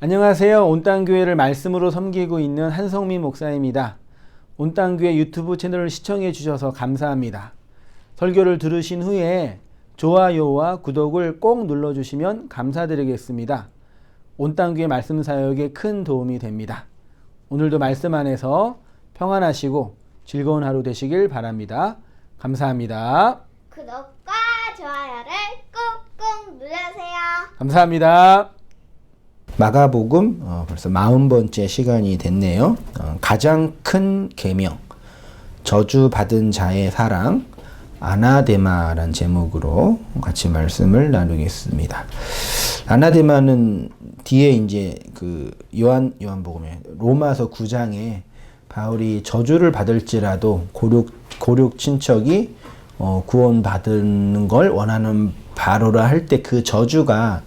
안녕하세요. 온땅교회를 말씀으로 섬기고 있는 한성민 목사입니다. 온땅교회 유튜브 채널을 시청해 주셔서 감사합니다. 설교를 들으신 후에 좋아요와 구독을 꼭 눌러주시면 감사드리겠습니다. 온땅교회 말씀 사역에 큰 도움이 됩니다. 오늘도 말씀 안에서 평안하시고 즐거운 하루 되시길 바랍니다. 감사합니다. 구독과 좋아요를 꾹꾹 눌러주세요. 감사합니다. 마가복음 벌써 40번째 시간이 됐네요. 가장 큰 계명, 저주받은 자의 사랑, 아나데마라는 제목으로 같이 말씀을 나누겠습니다. 아나데마는 뒤에 이제 그 요한복음에 로마서 9장에 바울이 저주를 받을지라도 고륙 친척이 구원받는 걸 원하는 바로라 할 때 그 저주가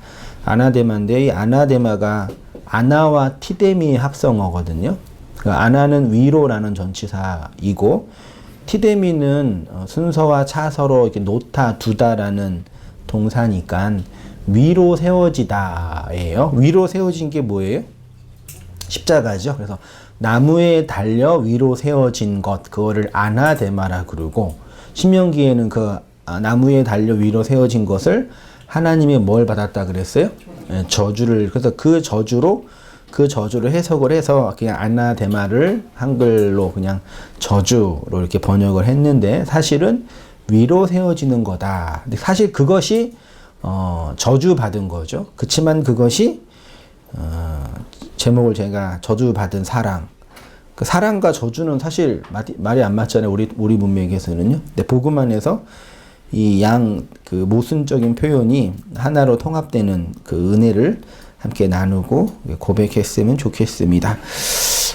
아나데마인데, 이 아나데마가 아나와 티데미의 합성어거든요. 그 아나는 위로라는 전치사이고, 티데미는 순서와 차서로 이렇게 놓다 두다라는 동사니까 위로 세워지다예요. 위로 세워진 게 뭐예요? 십자가죠. 그래서 나무에 달려 위로 세워진 것, 그거를 아나데마라 그러고, 신명기에는 그 나무에 달려 위로 세워진 것을 하나님이 뭘 받았다 그랬어요? 저주를. 그래서 그 저주를 해석을 해서 그냥 아나데마를 한글로 그냥 저주로 이렇게 번역을 했는데, 사실은 위로 세워지는 거다. 근데 사실 그것이 저주받은 거죠. 그치만 그것이 제목을 제가 저주받은 사랑. 그 사랑과 저주는 사실 말이 안 맞잖아요. 우리 문맥에서는요. 근데 복음 안에서 이 그 모순적인 표현이 하나로 통합되는 그 은혜를 함께 나누고 고백했으면 좋겠습니다.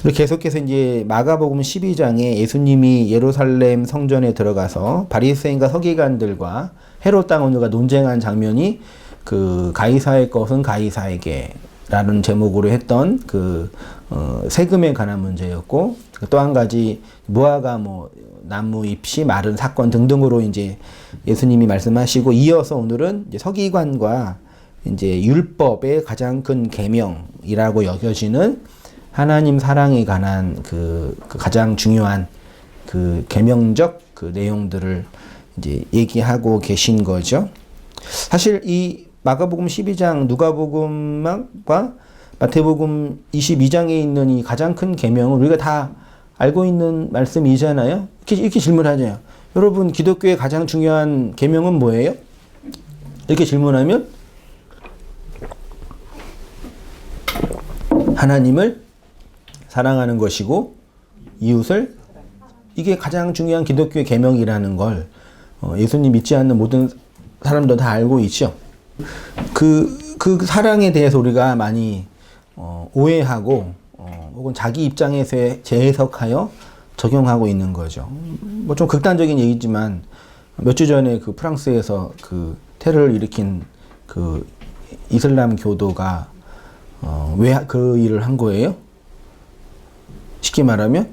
그리고 계속해서 이제 마가복음 12장에 예수님이 예루살렘 성전에 들어가서 바리새인과 서기관들과 헤롯 왕후가 논쟁한 장면이 그 가이사의 것은 가이사에게라는 제목으로 했던 그 세금에 관한 문제였고, 또 한 가지 무화과 나무 잎이 마른 사건 등등으로 이제 예수님이 말씀하시고, 이어서 오늘은 이제 서기관과 이제 율법의 가장 큰 계명이라고 여겨지는 하나님 사랑에 관한 그 가장 중요한 그 계명적 그 내용들을 이제 얘기하고 계신 거죠. 사실 이 마가복음 12장, 누가복음과 마태복음 22장에 있는 이 가장 큰 계명은 우리가 다 알고 있는 말씀이잖아요. 이렇게 질문하잖아요. 여러분, 기독교의 가장 중요한 계명은 뭐예요? 이렇게 질문하면 하나님을 사랑하는 것이고 이웃을, 이게 가장 중요한 기독교의 계명이라는 걸 예수님 믿지 않는 모든 사람도 다 알고 있죠. 그 사랑에 대해서 우리가 많이 오해하고 혹은 자기 입장에서 재해석하여 적용하고 있는 거죠. 뭐 좀 극단적인 얘기지만 몇 주 전에 그 프랑스에서 그 테러를 일으킨 그 이슬람 교도가 왜 그 일을 한 거예요? 쉽게 말하면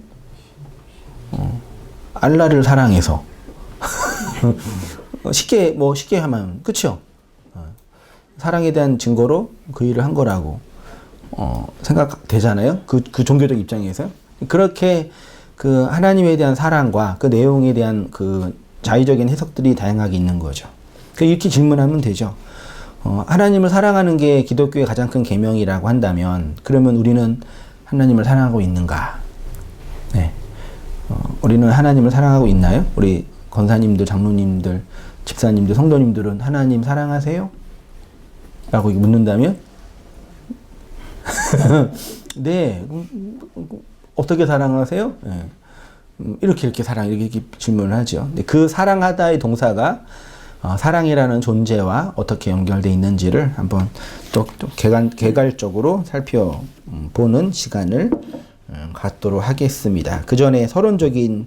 알라를 사랑해서 쉽게 하면 그쵸? 사랑에 대한 증거로 그 일을 한 거라고 생각되잖아요. 그 종교적 입장에서. 그렇게 그 하나님에 대한 사랑과 그 내용에 대한 그 자의적인 해석들이 다양하게 있는 거죠. 이렇게 질문하면 되죠. 하나님을 사랑하는 게 기독교의 가장 큰 계명이라고 한다면, 그러면 우리는 하나님을 사랑하고 있는가? 네. 우리는 하나님을 사랑하고 있나요? 우리 권사님들, 장로님들, 집사님들, 성도님들은 하나님 사랑하세요? 라고 묻는다면 네. 어떻게 사랑하세요? 네. 이렇게 질문을 하죠. 근데 그 사랑하다의 동사가 사랑이라는 존재와 어떻게 연결되어 있는지를 한번 또 개괄적으로 살펴보는 시간을 갖도록 하겠습니다. 그 전에 서론적인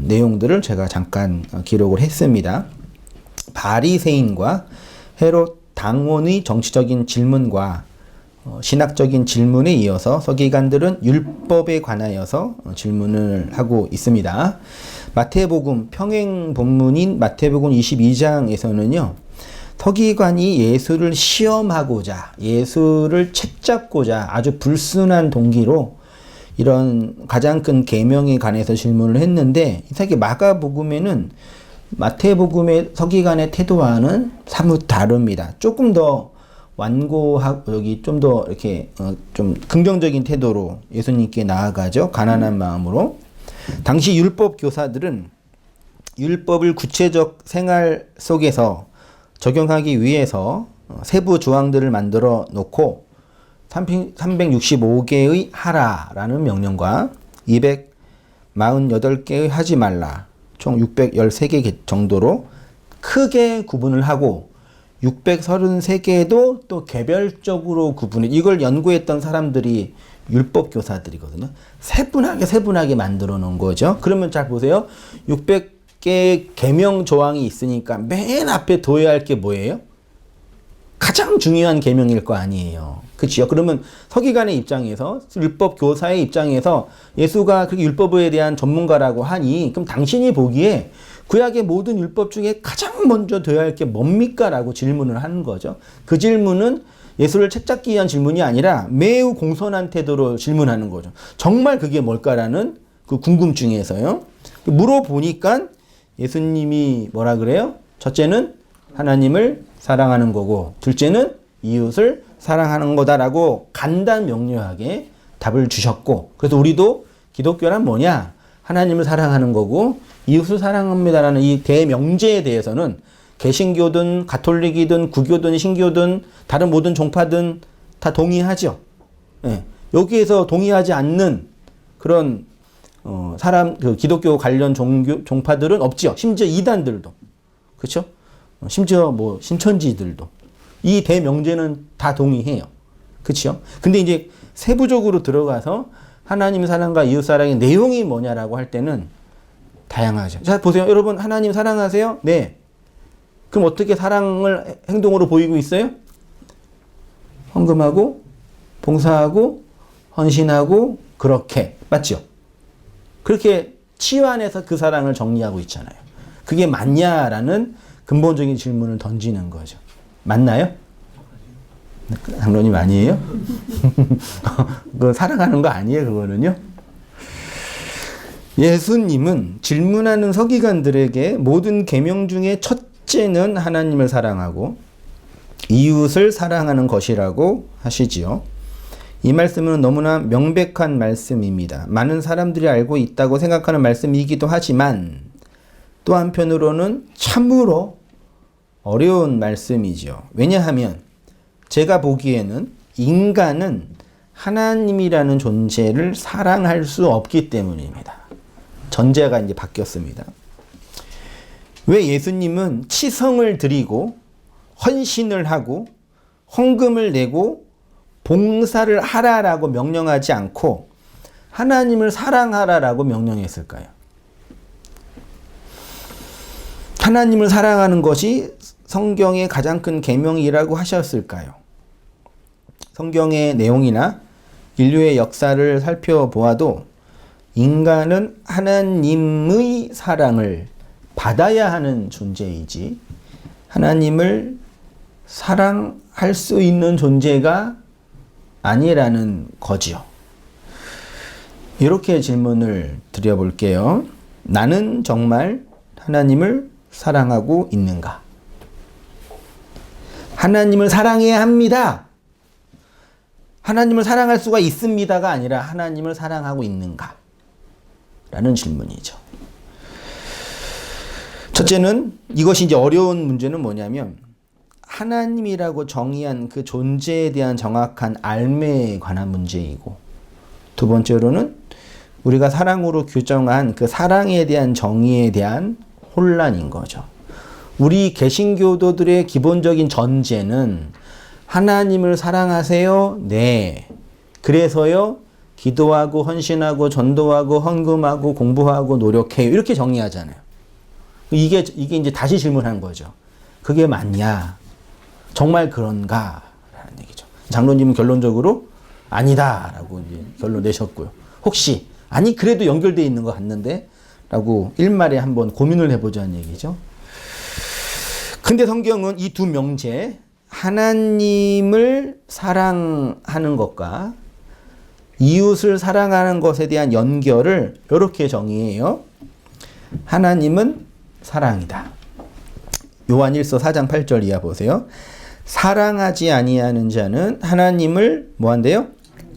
내용들을 제가 잠깐 기록을 했습니다. 바리새인과 헤롯 당원의 정치적인 질문과 신학적인 질문에 이어서 서기관들은 율법에 관하여서 질문을 하고 있습니다. 마태복음 평행 본문인 마태복음 22장에서는요. 서기관이 예수를 시험하고자, 예수를 책잡고자 아주 불순한 동기로 이런 가장 큰 계명에 관해서 질문을 했는데, 이상하게 마가복음에는 마태복음의 서기관의 태도와는 사뭇 다릅니다. 조금 더 완고하고 여기 좀 더 이렇게 좀 긍정적인 태도로 예수님께 나아가죠. 가난한 마음으로. 당시 율법 교사들은 율법을 구체적 생활 속에서 적용하기 위해서 세부 조항들을 만들어 놓고 365개의 하라라는 명령과 248개의 하지 말라, 총 613개 정도로 크게 구분을 하고 633개도 또 개별적으로 구분해, 이걸 연구했던 사람들이 율법 교사들이거든요. 세분하게 만들어 놓은 거죠. 그러면 잘 보세요. 600개 계명 조항이 있으니까 맨 앞에 둬야 할 게 뭐예요? 가장 중요한 계명일 거 아니에요. 그치요? 그러면 서기관의 입장에서, 율법 교사의 입장에서 예수가 그 율법에 대한 전문가라고 하니, 그럼 당신이 보기에 구약의 모든 율법 중에 가장 먼저 둬야 할 게 뭡니까? 라고 질문을 하는 거죠. 그 질문은 예수를 책잡기 위한 질문이 아니라 매우 공손한 태도로 질문하는 거죠. 정말 그게 뭘까라는 그 궁금증에서요. 물어보니까 예수님이 뭐라 그래요? 첫째는 하나님을 사랑하는 거고, 둘째는 이웃을 사랑하는 거다라고 간단 명료하게 답을 주셨고, 그래서 우리도 기독교란 뭐냐? 하나님을 사랑하는 거고 이웃을 사랑합니다라는 이 대명제에 대해서는 개신교든 가톨릭이든 구교든 신교든 다른 모든 종파든 다 동의하죠. 예. 여기에서 동의하지 않는 그런 그 기독교 관련 종파들은 없죠. 심지어 이단들도. 그렇죠? 심지어 뭐 신천지들도. 이 대명제는 다 동의해요. 그렇죠? 근데 이제 세부적으로 들어가서 하나님 사랑과 이웃 사랑의 내용이 뭐냐라고 할 때는 다양하죠. 자, 보세요. 여러분, 하나님 사랑하세요? 네. 그럼 어떻게 사랑을 행동으로 보이고 있어요? 헌금하고, 봉사하고, 헌신하고, 그렇게. 맞죠? 그렇게 치환해서 그 사랑을 정리하고 있잖아요. 그게 맞냐라는 근본적인 질문을 던지는 거죠. 맞나요? 장로님 아니에요? 그거 사랑하는 거 아니에요, 그거는요? 예수님은 질문하는 서기관들에게 모든 계명 중에 첫째는 하나님을 사랑하고 이웃을 사랑하는 것이라고 하시지요. 이 말씀은 너무나 명백한 말씀입니다. 많은 사람들이 알고 있다고 생각하는 말씀이기도 하지만 또 한편으로는 참으로 어려운 말씀이죠. 왜냐하면 제가 보기에는 인간은 하나님이라는 존재를 사랑할 수 없기 때문입니다. 전제가 이제 바뀌었습니다. 왜 예수님은 치성을 드리고 헌신을 하고 헌금을 내고 봉사를 하라라고 명령하지 않고 하나님을 사랑하라라고 명령했을까요? 하나님을 사랑하는 것이 성경의 가장 큰 계명이라고 하셨을까요? 성경의 내용이나 인류의 역사를 살펴보아도 인간은 하나님의 사랑을 받아야 하는 존재이지 하나님을 사랑할 수 있는 존재가 아니라는 거지요. 이렇게 질문을 드려볼게요. 나는 정말 하나님을 사랑하고 있는가? 하나님을 사랑해야 합니다. 하나님을 사랑할 수가 있습니다가 아니라 하나님을 사랑하고 있는가? 라는 질문이죠. 첫째는 이것이 이제 어려운 문제는 뭐냐면 하나님이라고 정의한 그 존재에 대한 정확한 알매에 관한 문제이고, 두 번째로는 우리가 사랑으로 규정한 그 사랑에 대한 정의에 대한 혼란인 거죠. 우리 개신교도들의 기본적인 전제는 하나님을 사랑하세요? 네. 그래서요, 기도하고 헌신하고 전도하고 헌금하고 공부하고 노력해요. 이렇게 정의하잖아요. 이게 이제 다시 질문한 거죠. 그게 맞냐? 정말 그런가? 라는 얘기죠. 장로님은 결론적으로 아니다라고 이제 결론 내셨고요. 혹시 아니 그래도 연결되어 있는 것 같는데? 라고 일말에 한번 고민을 해보자는 얘기죠. 근데 성경은 이 두 명제, 하나님을 사랑하는 것과 이웃을 사랑하는 것에 대한 연결을 이렇게 정의해요. 하나님은 사랑이다. 요한 1서 4장 8절 이하 보세요. 사랑하지 아니하는 자는 하나님을 뭐한대요?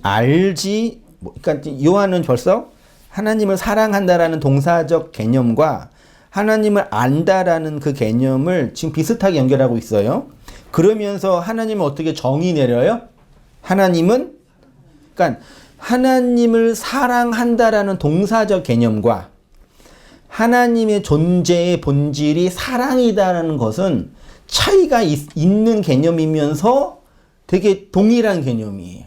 알지. 그러니까 요한은 벌써 하나님을 사랑한다라는 동사적 개념과 하나님을 안다라는 그 개념을 지금 비슷하게 연결하고 있어요. 그러면서 하나님은 어떻게 정의 내려요? 하나님은, 그러니까 하나님을 사랑한다라는 동사적 개념과 하나님의 존재의 본질이 사랑이다라는 것은 차이가 있는 개념이면서 되게 동일한 개념이에요.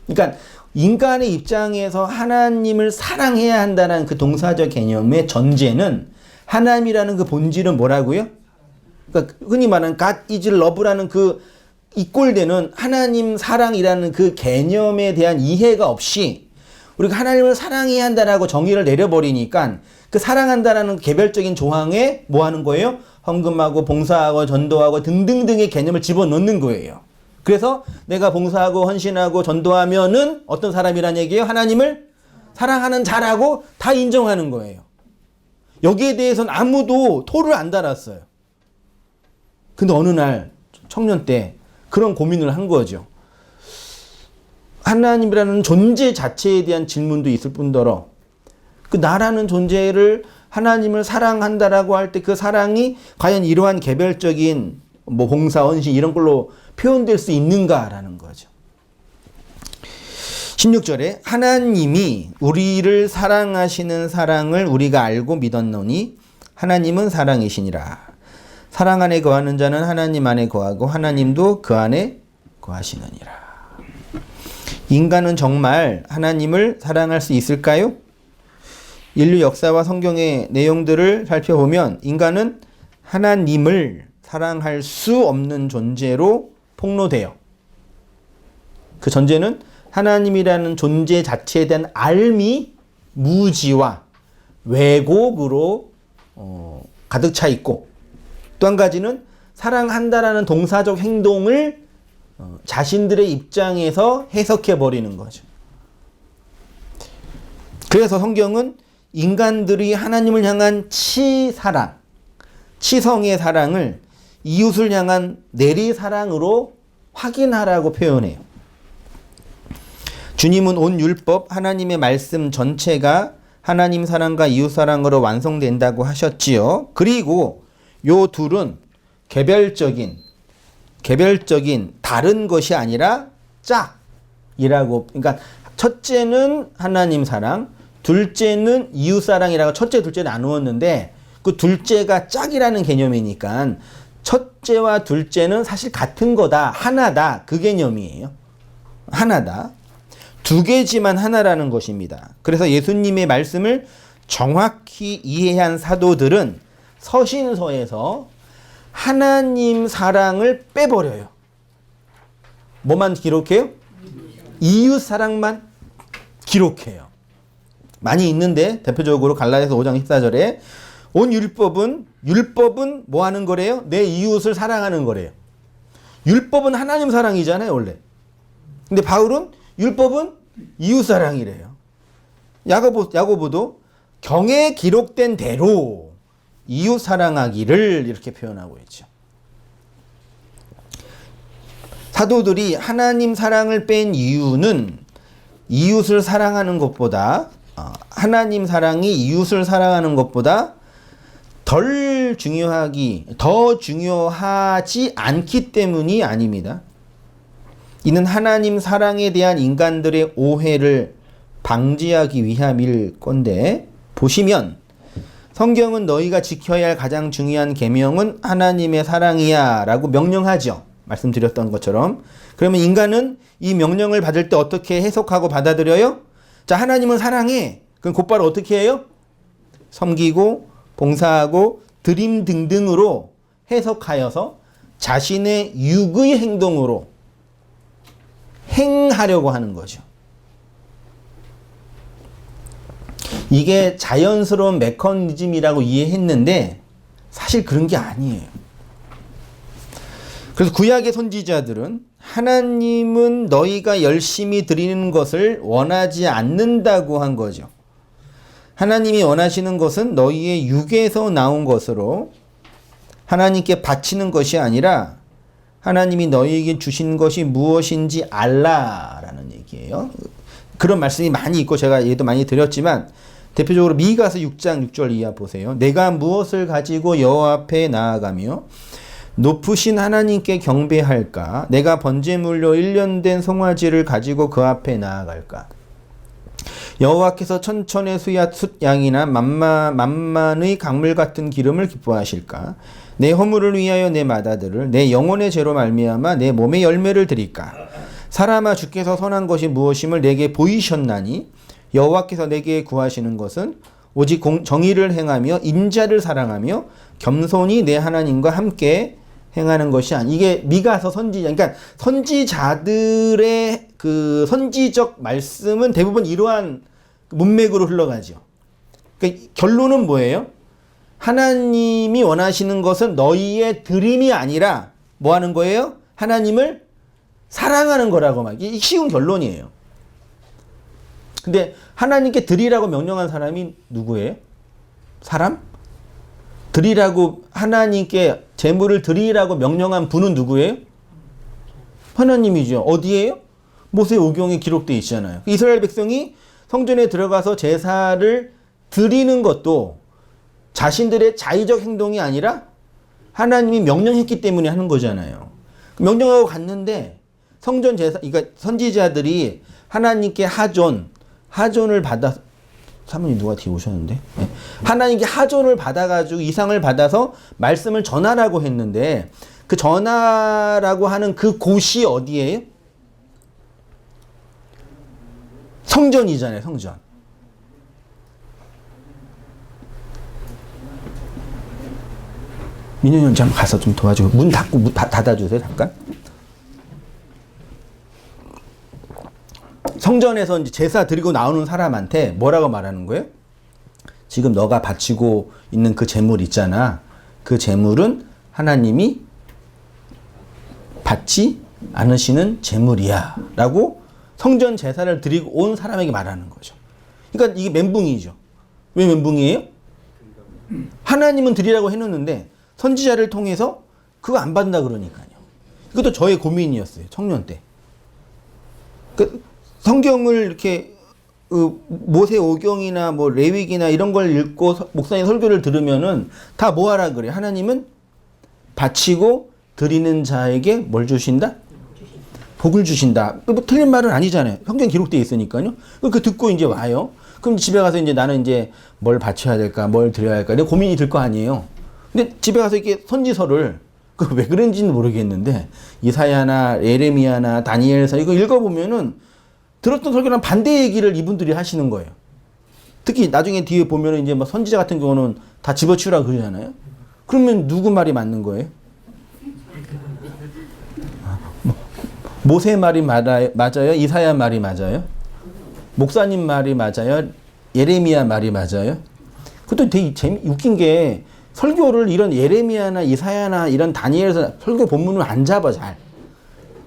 그러니까 인간의 입장에서 하나님을 사랑해야 한다는 그 동사적 개념의 전제는 하나님이라는 그 본질은 뭐라고요? 그러니까 흔히 말하는 God is love라는 그 이꼴되는 하나님 사랑이라는 그 개념에 대한 이해가 없이 우리가 하나님을 사랑해야 한다라고 정의를 내려버리니까 그 사랑한다라는 개별적인 조항에 뭐 하는 거예요? 헌금하고 봉사하고 전도하고 등등등의 개념을 집어넣는 거예요. 그래서 내가 봉사하고 헌신하고 전도하면은 어떤 사람이란 얘기예요? 하나님을 사랑하는 자라고 다 인정하는 거예요. 여기에 대해서는 아무도 토를 안 달았어요. 근데 어느 날 청년 때 그런 고민을 한 거죠. 하나님이라는 존재 자체에 대한 질문도 있을 뿐더러 그 나라는 존재를 하나님을 사랑한다라고 할 때 그 사랑이 과연 이러한 개별적인 뭐 봉사, 헌신 이런 걸로 표현될 수 있는가라는 거죠. 16절에 하나님이 우리를 사랑하시는 사랑을 우리가 알고 믿었노니 하나님은 사랑이시니라. 사랑 안에 거하는 자는 하나님 안에 거하고 하나님도 그 안에 거하시느니라. 인간은 정말 하나님을 사랑할 수 있을까요? 인류 역사와 성경의 내용들을 살펴보면 인간은 하나님을 사랑할 수 없는 존재로 폭로돼요. 그 전제는 하나님이라는 존재 자체에 대한 알미, 무지와 왜곡으로 가득 차 있고 또 한 가지는 사랑한다라는 동사적 행동을 자신들의 입장에서 해석해 버리는 거죠. 그래서 성경은 인간들이 하나님을 향한 치사랑, 치성의 사랑을 이웃을 향한 내리사랑으로 확인하라고 표현해요. 주님은 온 율법, 하나님의 말씀 전체가 하나님 사랑과 이웃 사랑으로 완성된다고 하셨지요. 그리고 요 둘은 개별적인 다른 것이 아니라 짝이라고. 그러니까 첫째는 하나님 사랑, 둘째는 이웃 사랑이라고 첫째, 둘째 나누었는데 그 둘째가 짝이라는 개념이니까 첫째와 둘째는 사실 같은 거다, 하나다, 그 개념이에요. 하나다. 두 개지만 하나라는 것입니다. 그래서 예수님의 말씀을 정확히 이해한 사도들은 서신서에서 하나님 사랑을 빼버려요. 뭐만 기록해요? 이웃 사랑만 기록해요. 많이 있는데 대표적으로 갈라디아서 5장 14절에 온 율법은 뭐 하는 거래요? 내 이웃을 사랑하는 거래요. 율법은 하나님 사랑이잖아요, 원래. 근데 바울은 율법은 이웃 사랑이래요. 야고보도 경에 기록된 대로 이웃 사랑하기를 이렇게 표현하고 있죠. 사도들이 하나님 사랑을 뺀 이유는 이웃을 사랑하는 것보다 하나님 사랑이 이웃을 사랑하는 것보다 더 중요하지 않기 때문이 아닙니다. 이는 하나님 사랑에 대한 인간들의 오해를 방지하기 위함일 건데, 보시면 성경은 너희가 지켜야 할 가장 중요한 계명은 하나님의 사랑이야 라고 명령하죠. 말씀드렸던 것처럼. 그러면 인간은 이 명령을 받을 때 어떻게 해석하고 받아들여요? 자, 하나님은 사랑해. 그럼 곧바로 어떻게 해요? 섬기고 봉사하고 드림 등등으로 해석하여서 자신의 육의 행동으로 행하려고 하는 거죠. 이게 자연스러운 메커니즘이라고 이해했는데 사실 그런 게 아니에요. 그래서 구약의 선지자들은 하나님은 너희가 열심히 드리는 것을 원하지 않는다고 한 거죠. 하나님이 원하시는 것은 너희의 육에서 나온 것으로 하나님께 바치는 것이 아니라 하나님이 너희에게 주신 것이 무엇인지 알라라는 얘기예요. 그런 말씀이 많이 있고 제가 얘도 많이 드렸지만 대표적으로 미가서 6장 6절 이하 보세요. 내가 무엇을 가지고 여호와 앞에 나아가며 높으신 하나님께 경배할까? 내가 번제물로 1년 된 송아지를 가지고 그 앞에 나아갈까? 여호와께서 천천의 숫양이나 만만의 강물 같은 기름을 기뻐하실까? 내 허물을 위하여 내 마다들을 내 영혼의 죄로 말미암아 내 몸의 열매를 드릴까? 사람아 주께서 선한 것이 무엇임을 내게 보이셨나니 여호와께서 내게 구하시는 것은 오직 정의를 행하며 인자를 사랑하며 겸손히 내 하나님과 함께 행하는 것이 아니. 이게 미가서 선지자, 그러니까 선지자들의 그 선지적 말씀은 대부분 이러한 문맥으로 흘러가죠. 그러니까 결론은 뭐예요? 하나님이 원하시는 것은 너희의 드림이 아니라 뭐 하는 거예요? 하나님을 사랑하는 거라고 막. 이게 쉬운 결론이에요. 근데 하나님께 드리라고 명령한 사람이 누구예요? 사람? 드리라고 하나님께 제물을 드리라고 명령한 분은 누구예요? 하나님이죠. 어디에요? 모세오경에 기록되어 있잖아요. 이스라엘 백성이 성전에 들어가서 제사를 드리는 것도 자신들의 자의적 행동이 아니라 하나님이 명령했기 때문에 하는 거잖아요. 명령하고 갔는데 성전 제사, 그러니까 선지자들이 하나님께 하존을 받아, 사모님 누가 뒤에 오셨는데? 네. 하나님께 하존을 받아가지고 이상을 받아서 말씀을 전하라고 했는데 그 전하라고 하는 그 곳이 어디예요? 성전이잖아요, 성전. 민현이 형 잠깐 가서 좀 도와주고 문 닫고 닫아주세요, 잠깐. 성전에서 이제 제사 드리고 나오는 사람한테 뭐라고 말하는 거예요? 지금 너가 바치고 있는 그 제물 있잖아. 그 제물은 하나님이 받지 않으시는 제물이야. 라고 성전 제사를 드리고 온 사람에게 말하는 거죠. 그러니까 이게 멘붕이죠. 왜 멘붕이에요? 하나님은 드리라고 해놓는데 선지자를 통해서 그거 안 받는다 그러니까요. 이것도 저의 고민이었어요. 청년 때. 성경을 이렇게 모세오경이나 뭐 레위기나 이런 걸 읽고 목사님 설교를 들으면은 다 뭐 하라 그래? 하나님은 바치고 드리는 자에게 뭘 주신다? 복을 주신다. 뭐 틀린 말은 아니잖아요. 성경 기록되어 있으니까요. 그 듣고 이제 와요. 그럼 집에 가서 이제 나는 이제 뭘 바쳐야 될까, 뭘 드려야 할까, 내 고민이 들 거 아니에요. 근데 집에 가서 이렇게 선지서를 그 왜 그런지는 모르겠는데 이사야나 예레미야나 다니엘서 이거 읽어보면은 들었던 설교랑 반대 얘기를 이분들이 하시는 거예요. 특히 나중에 뒤에 보면은 이제 뭐 선지자 같은 경우는 다 집어치우라 그러잖아요. 그러면 누구 말이 맞는 거예요? 모세 말이 맞아요? 이사야 말이 맞아요? 목사님 말이 맞아요? 예레미야 말이 맞아요? 그것도 되게 웃긴 게 설교를 이런 예레미야나 이사야나 이런 다니엘서 설교 본문을 안 잡아 잘.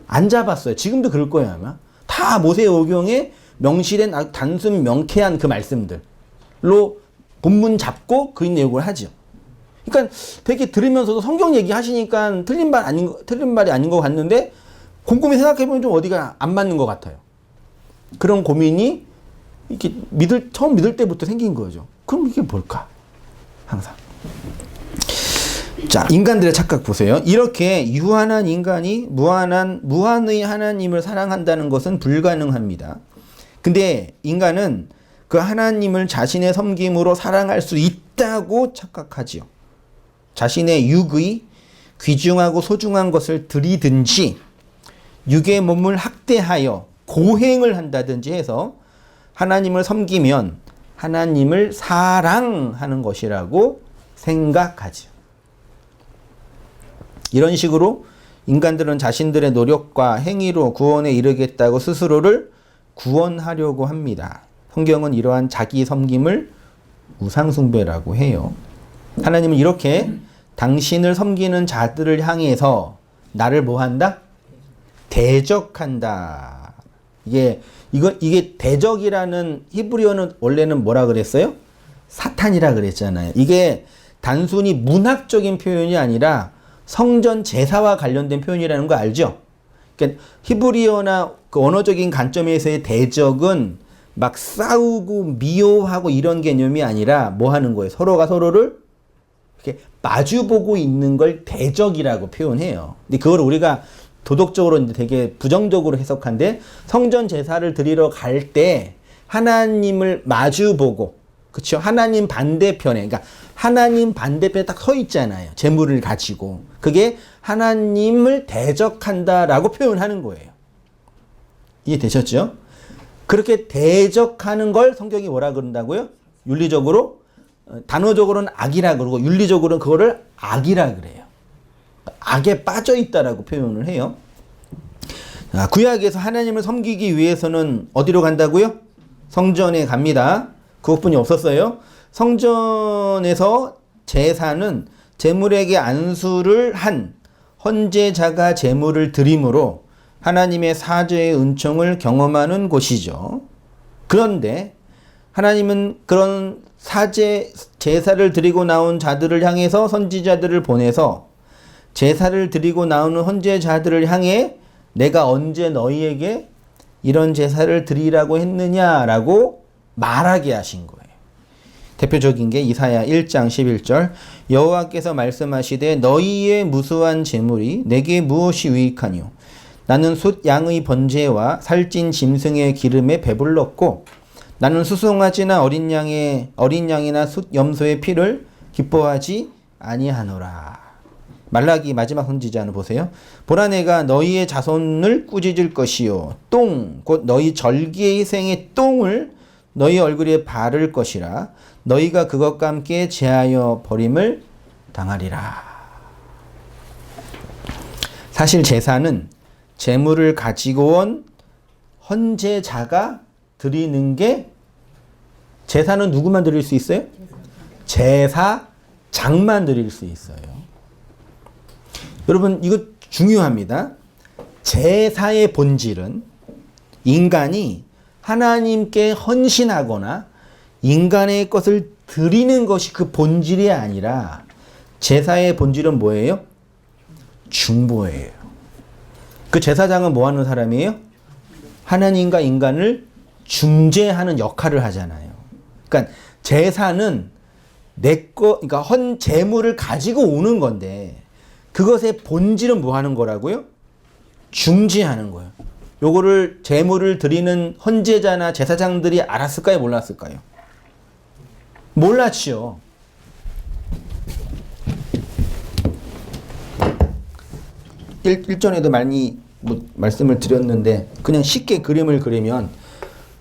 안 잡았어요. 지금도 그럴 거예요 아마. 다 모세오경에 명시된 단순 명쾌한 그 말씀들로 본문 잡고 그 내용을 하죠. 그러니까 되게 들으면서도 성경 얘기하시니까 틀린 말이 아닌 것 같는데 곰곰이 생각해보면 좀 어디가 안 맞는 것 같아요. 그런 고민이 이렇게 처음 믿을 때부터 생긴 거죠. 그럼 이게 뭘까? 항상. 자, 인간들의 착각 보세요. 이렇게 유한한 인간이 무한의 하나님을 사랑한다는 것은 불가능합니다. 근데 인간은 그 하나님을 자신의 섬김으로 사랑할 수 있다고 착각하지요. 자신의 육의 귀중하고 소중한 것을 드리든지 육의 몸을 학대하여 고행을 한다든지 해서 하나님을 섬기면 하나님을 사랑하는 것이라고 생각하지요. 이런 식으로 인간들은 자신들의 노력과 행위로 구원에 이르겠다고 스스로를 구원하려고 합니다. 성경은 이러한 자기 섬김을 우상숭배라고 해요. 하나님은 이렇게 당신을 섬기는 자들을 향해서 나를 뭐 한다? 대적한다. 이게 대적이라는 히브리어는 원래는 뭐라 그랬어요? 사탄이라 그랬잖아요. 이게 단순히 문학적인 표현이 아니라 성전 제사와 관련된 표현이라는 거 알죠? 그러니까 히브리어나 그 언어적인 관점에서의 대적은 막 싸우고 미워하고 이런 개념이 아니라 뭐 하는 거예요? 서로가 서로를 이렇게 마주보고 있는 걸 대적이라고 표현해요. 근데 그걸 우리가 도덕적으로 이제 되게 부정적으로 해석한데 성전 제사를 드리러 갈 때 하나님을 마주보고 그렇죠? 하나님 반대편에 그러니까 하나님 반대편에 딱 서 있잖아요. 재물을 가지고 그게 하나님을 대적한다라고 표현하는 거예요. 이해되셨죠? 그렇게 대적하는 걸 성경이 뭐라 그런다고요? 윤리적으로 단어적으로는 악이라 그러고 윤리적으로는 그거를 악이라 그래요. 악에 빠져 있다라고 표현을 해요. 구약에서 하나님을 섬기기 위해서는 어디로 간다고요? 성전에 갑니다. 그것뿐이 없었어요. 성전에서 제사는 제물에게 안수를 한 헌제자가 제물을 드림으로 하나님의 사죄의 은총을 경험하는 곳이죠. 그런데 하나님은 그런 제사를 드리고 나온 자들을 향해서 선지자들을 보내서 제사를 드리고 나오는 헌제자들을 향해 내가 언제 너희에게 이런 제사를 드리라고 했느냐라고 말하게 하신 거예요. 대표적인 게 이사야 1장 11절 여호와께서 말씀하시되 너희의 무수한 제물이 내게 무엇이 유익하뇨 나는 숫 양의 번제와 살찐 짐승의 기름에 배불렀고 나는 수송아지나 어린 양이나 숫 염소의 피를 기뻐하지 아니하노라. 말라기 마지막 선지자는 보세요. 보라 내가 너희의 자손을 꾸짖을 것이요 똥 곧 너희 절기의 희생의 똥을 너희 얼굴에 바를 것이라 너희가 그것과 함께 제하여 버림을 당하리라. 사실 제사는 제물을 가지고 온 헌제자가 드리는 게 제사는 누구만 드릴 수 있어요? 제사장만 드릴 수 있어요. 여러분 이거 중요합니다. 제사의 본질은 인간이 하나님께 헌신하거나 인간의 것을 드리는 것이 그 본질이 아니라 제사의 본질은 뭐예요? 중보예요. 그 제사장은 뭐 하는 사람이에요? 하나님과 인간을 중재하는 역할을 하잖아요. 그러니까 제사는 그러니까 제물을 가지고 오는 건데 그것의 본질은 뭐 하는 거라고요? 중재하는 거예요. 요거를 제물을 드리는 헌제자나 제사장들이 알았을까요? 몰랐을까요? 몰랐지요. 일전에도 많이 말씀을 드렸는데 그냥 쉽게 그림을 그리면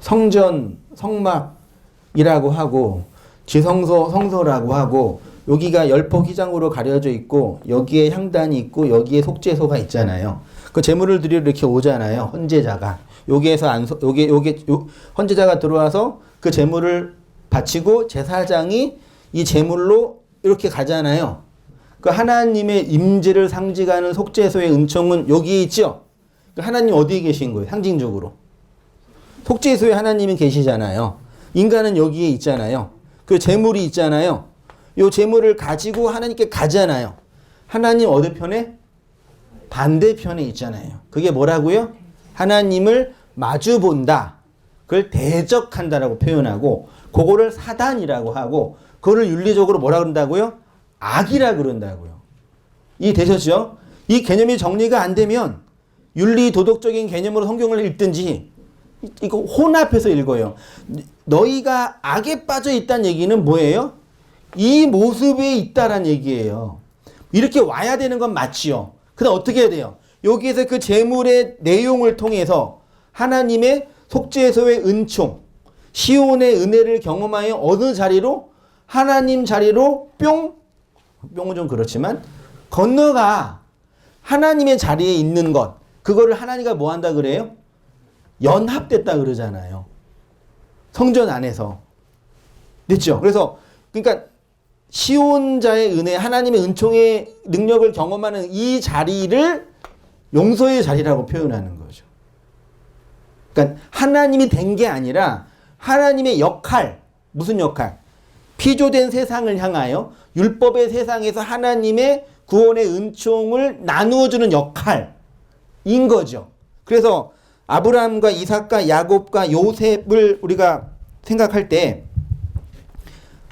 성전, 성막이라고 하고 지성소, 성소라고 하고 여기가 열폭 휘장으로 가려져 있고 여기에 향단이 있고 여기에 속죄소가 있잖아요. 그 제물을 드리러 이렇게 오잖아요. 헌제자가. 헌제자가 들어와서 그 제물을 바치고 제사장이 이 제물로 이렇게 가잖아요. 그 하나님의 임재를 상징하는 속죄소의 은총은 여기에 있죠. 하나님 어디에 계신 거예요? 상징적으로. 속죄소에 하나님이 계시잖아요. 인간은 여기에 있잖아요. 그 제물이 있잖아요. 이 제물을 가지고 하나님께 가잖아요. 하나님 어디 편에? 반대편에 있잖아요. 그게 뭐라고요? 하나님을 마주본다. 그걸 대적한다라고 표현하고 그거를 사단이라고 하고 그거를 윤리적으로 뭐라 그런다고요? 악이라 그런다고요. 이해되셨죠? 이 개념이 정리가 안 되면 윤리 도덕적인 개념으로 성경을 읽든지 이거 혼합해서 읽어요. 너희가 악에 빠져 있다는 얘기는 뭐예요? 이 모습에 있다란 얘기예요. 이렇게 와야 되는 건 맞지요. 그다음 어떻게 해야 돼요? 여기에서 그 제물의 내용을 통해서 하나님의 속죄소의 은총, 시온의 은혜를 경험하여 어느 자리로? 하나님 자리로 뿅은 좀 그렇지만 건너가 하나님의 자리에 있는 것. 그거를 하나님과 뭐 한다 그래요? 연합됐다 그러잖아요. 성전 안에서. 됐죠? 그러니까 시온자의 은혜, 하나님의 은총의 능력을 경험하는 이 자리를 용서의 자리라고 표현하는 거죠. 그러니까 하나님이 된 게 아니라 하나님의 역할, 무슨 역할? 피조된 세상을 향하여 율법의 세상에서 하나님의 구원의 은총을 나누어주는 역할인 거죠. 그래서 아브라함과 이삭과 야곱과 요셉을 우리가 생각할 때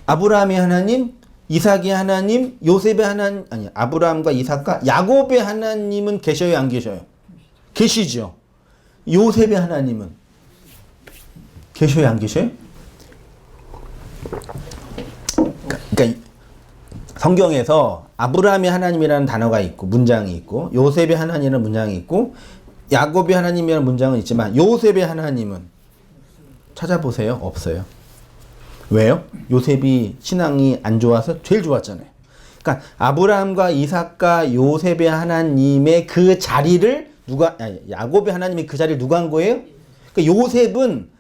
아브라함의 하나님, 이삭의 하나님, 요셉의 하나님, 아니 아브라함과 이삭과 야곱의 하나님은 계셔요, 안 계셔요? 계시죠. 요셉의 하나님은 계셔요, 안 계셔요? 그러니까 성경에서 아브라함의 하나님이라는 단어가 있고 문장이 있고 요셉의 하나님이라는 문장이 있고 야곱의 하나님이라는 문장은 있지만 요셉의 하나님은 찾아보세요. 없어요. 왜요? 요셉이 신앙이 안 좋아서 제일 좋았잖아요. 그러니까 아브라함과 이삭과 요셉의 하나님의 그 자리를 야곱의 하나님의 그 자리를 누가 한 거예요? 그러니까 요셉은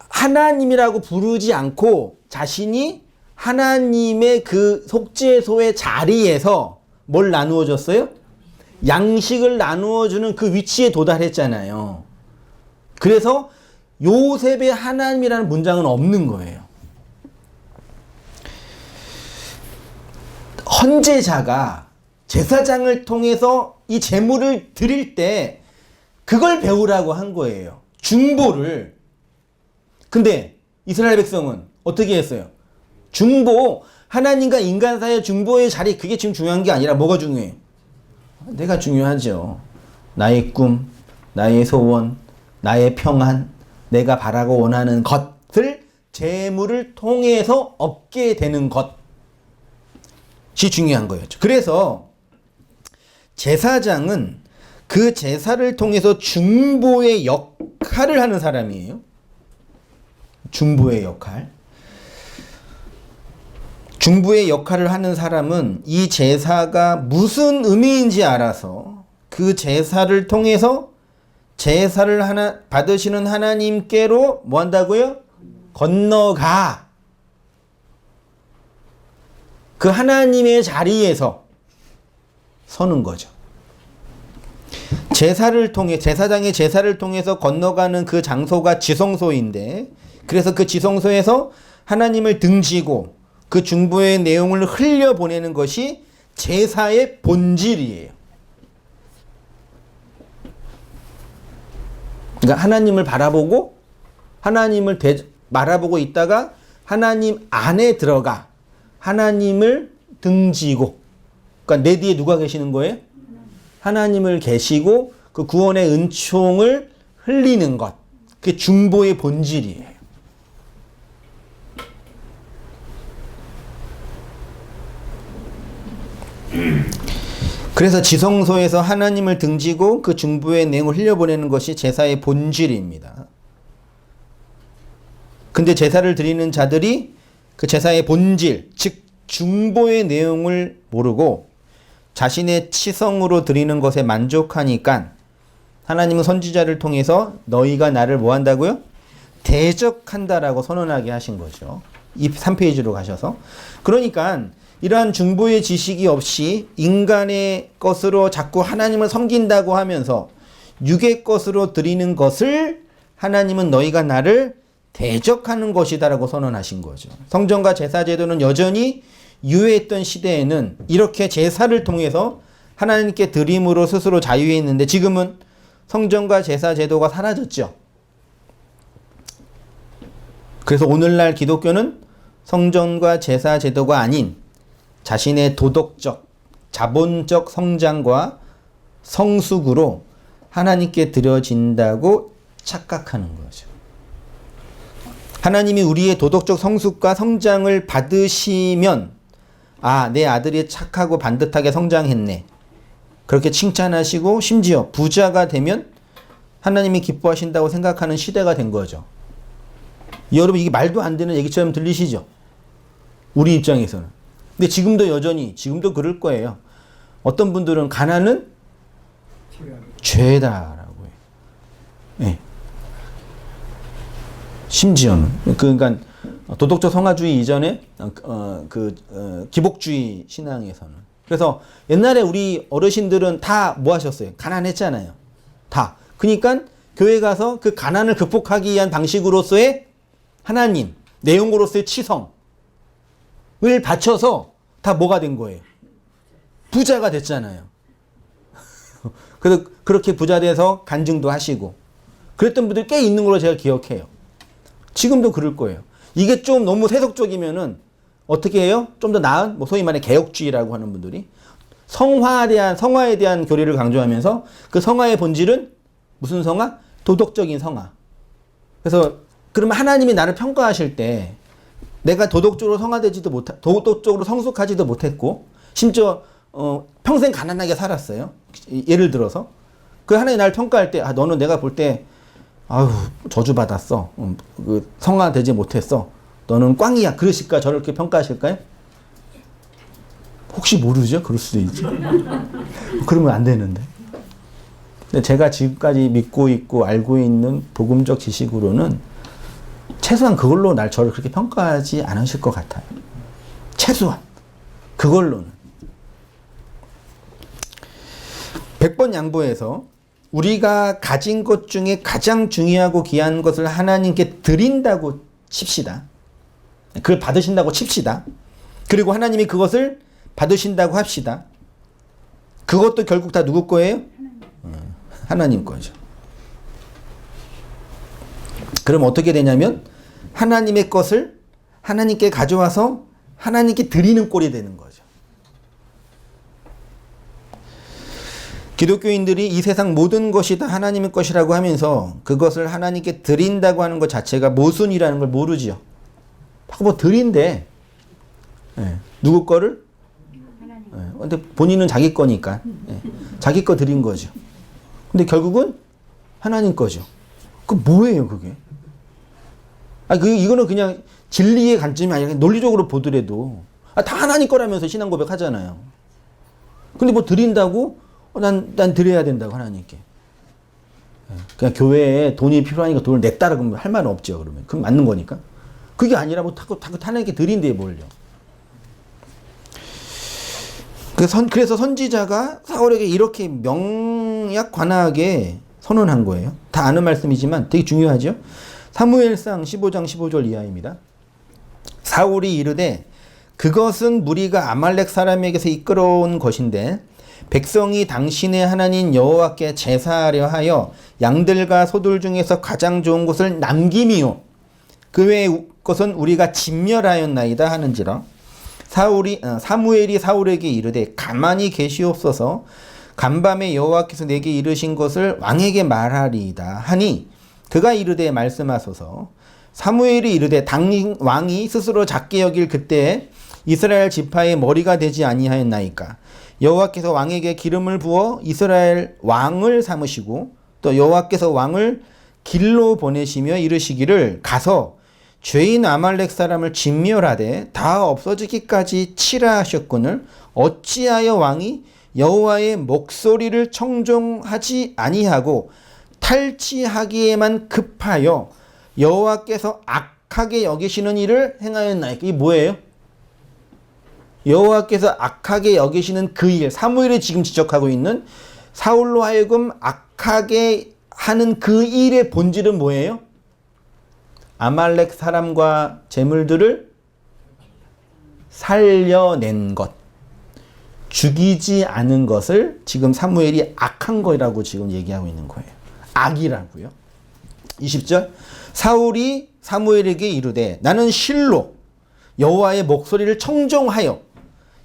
하나님이라고 부르지 않고 자신이 하나님의 그 속죄소의 자리에서 뭘 나누어 줬어요? 양식을 나누어 주는 그 위치에 도달했잖아요. 그래서 요셉의 하나님이라는 문장은 없는 거예요. 헌제자가 제사장을 통해서 이 제물을 드릴 때 그걸 배우라고 한 거예요. 중보를. 근데 이스라엘 백성은 어떻게 했어요? 중보, 하나님과 인간 사이의 중보의 자리, 그게 지금 중요한 게 아니라 뭐가 중요해요? 내가 중요하죠. 나의 꿈, 나의 소원, 나의 평안, 내가 바라고 원하는 것을 제물을 통해서 얻게 되는 것이 중요한 거였죠. 그래서 제사장은 그 제사를 통해서 중보의 역할을 하는 사람이에요. 중보의 역할. 중보의 역할을 하는 사람은 이 제사가 무슨 의미인지 알아서 그 제사를 통해서 제사를 받으시는 하나님께로 뭐 한다고요? 건너가. 그 하나님의 자리에서 서는 거죠. 제사장의 제사를 통해서 건너가는 그 장소가 지성소인데, 그래서 그 지성소에서 하나님을 등지고 그 중보의 내용을 흘려보내는 것이 제사의 본질이에요. 그러니까 하나님을 바라보고 하나님을 바라보고 있다가 하나님 안에 들어가 하나님을 등지고, 그러니까 내 뒤에 누가 계시는 거예요? 하나님을 계시고 그 구원의 은총을 흘리는 것, 그게 중보의 본질이에요. 그래서 지성소에서 하나님을 등지고 그 중보의 내용을 흘려보내는 것이 제사의 본질입니다. 근데 제사를 드리는 자들이 그 제사의 본질, 즉 중보의 내용을 모르고 자신의 치성으로 드리는 것에 만족하니까 하나님은 선지자를 통해서 너희가 나를 뭐 한다고요? 대적한다라고 선언하게 하신 거죠. 이 3페이지로 가셔서. 그러니까 이러한 중보의 지식이 없이 인간의 것으로 자꾸 하나님을 섬긴다고 하면서 육의 것으로 드리는 것을 하나님은 너희가 나를 대적하는 것이다라고 선언하신 거죠. 성전과 제사 제도는 여전히 유효했던 시대에는 이렇게 제사를 통해서 하나님께 드림으로 스스로 자유했는데 지금은 성전과 제사 제도가 사라졌죠. 그래서 오늘날 기독교는 성전과 제사 제도가 아닌 자신의 도덕적, 자본적 성장과 성숙으로 하나님께 드려진다고 착각하는 거죠. 하나님이 우리의 도덕적 성숙과 성장을 받으시면 내 아들이 착하고 반듯하게 성장했네. 그렇게 칭찬하시고 심지어 부자가 되면 하나님이 기뻐하신다고 생각하는 시대가 된 거죠. 여러분 이게 말도 안 되는 얘기처럼 들리시죠? 우리 입장에서는. 근데 지금도 여전히 지금도 그럴 거예요. 어떤 분들은 가난은 죄다라고 해요. 네. 심지어는 그러니까 도덕적 성화주의 이전에 기복주의 신앙에서는 그래서 옛날에 우리 어르신들은 다 뭐 하셨어요? 가난했잖아요. 다. 그러니까 교회 가서 그 가난을 극복하기 위한 방식으로서의 하나님, 내용으로서의 치성을 바쳐서 다 뭐가 된 거예요? 부자가 됐잖아요. 그래서 그렇게 부자 돼서 간증도 하시고 그랬던 분들 꽤 있는 걸로 제가 기억해요. 지금도 그럴 거예요. 이게 좀 너무 세속적이면은 어떻게 해요? 좀 더 나은, 뭐 소위 말해 개혁주의라고 하는 분들이 성화에 대한 교리를 강조하면서 그 성화의 본질은 무슨 성화? 도덕적인 성화. 그래서 그러면 하나님이 나를 평가하실 때 내가 도덕적으로 도덕적으로 성숙하지도 못했고 심지어 평생 가난하게 살았어요. 예를 들어서 그 하나님이 나를 평가할 때 너는 내가 볼 때 아유 저주받았어. 그 성화되지 못했어. 너는 꽝이야. 그러실까? 저렇게 평가하실까요? 혹시 모르죠? 그럴 수도 있지. 그러면 안 되는데. 근데 제가 지금까지 믿고 있고 알고 있는 복음적 지식으로는 최소한 그걸로 저를 그렇게 평가하지 않으실 것 같아요. 최소한 그걸로는. 100번 양보해서 우리가 가진 것 중에 가장 중요하고 귀한 것을 하나님께 드린다고 칩시다. 그걸 받으신다고 칩시다. 그리고 하나님이 그것을 받으신다고 합시다. 그것도 결국 다 누구 거예요? 하나님 거죠. 그럼 어떻게 되냐면 하나님의 것을 하나님께 가져와서 하나님께 드리는 꼴이 되는 거죠. 기독교인들이 이 세상 모든 것이 다 하나님의 것이라고 하면서 그것을 하나님께 드린다고 하는 것 자체가 모순이라는 걸 모르지요. 뭐 드린대. 네. 누구 거를? 근데 본인은 자기 거니까. 네. 자기 거 드린 거죠. 근데 결국은 하나님 거죠. 그 뭐예요, 그게? 이거는 그냥 진리의 관점이 아니라 논리적으로 보더라도 다 하나님 거라면서 신앙 고백 하잖아요. 근데 뭐 드린다고? 난 드려야 된다고 하나님께. 그냥 교회에 돈이 필요하니까 돈을 냈다라 그러면 할 말은 없죠, 그러면. 그럼 맞는 거니까. 그게 아니라 뭐 하나님께 드린대 뭘요. 그래서 선지자가 사울에게 이렇게 명약관하게 선언한 거예요. 다 아는 말씀이지만 되게 중요하죠. 사무엘상 15장 15절 이하입니다. 사울이 이르되 그것은 무리가 아말렉 사람에게서 이끌어온 것인데 백성이 당신의 하나님 여호와께 제사하려 하여 양들과 소들 중에서 가장 좋은 것을 남김이요 그 외의 것은 우리가 진멸하였나이다 하는지라. 사무엘이 사울에게 이르되 가만히 계시옵소서 간밤에 여호와께서 내게 이르신 것을 왕에게 말하리이다 하니 그가 이르되 말씀하소서. 사무엘이 이르되 당신 왕이 스스로 작게 여길 그때에 이스라엘 지파의 머리가 되지 아니하였나이까. 여호와께서 왕에게 기름을 부어 이스라엘 왕을 삼으시고 또 여호와께서 왕을 길로 보내시며 이르시기를 가서 죄인 아말렉 사람을 진멸하되 다 없어지기까지 치라 하셨거늘 어찌하여 왕이 여호와의 목소리를 청종하지 아니하고 탈취하기에만 급하여 여호와께서 악하게 여기시는 일을 행하였나이까. 이게 뭐예요? 여호와께서 악하게 여기시는 그 일, 사무엘이 지금 지적하고 있는 사울로 하여금 악하게 하는 그 일의 본질은 뭐예요? 아말렉 사람과 재물들을 살려낸 것, 죽이지 않은 것을 지금 사무엘이 악한 거라고 지금 얘기하고 있는 거예요. 악이라고요. 20절 사울이 사무엘에게 이르되 나는 실로 여호와의 목소리를 청종하여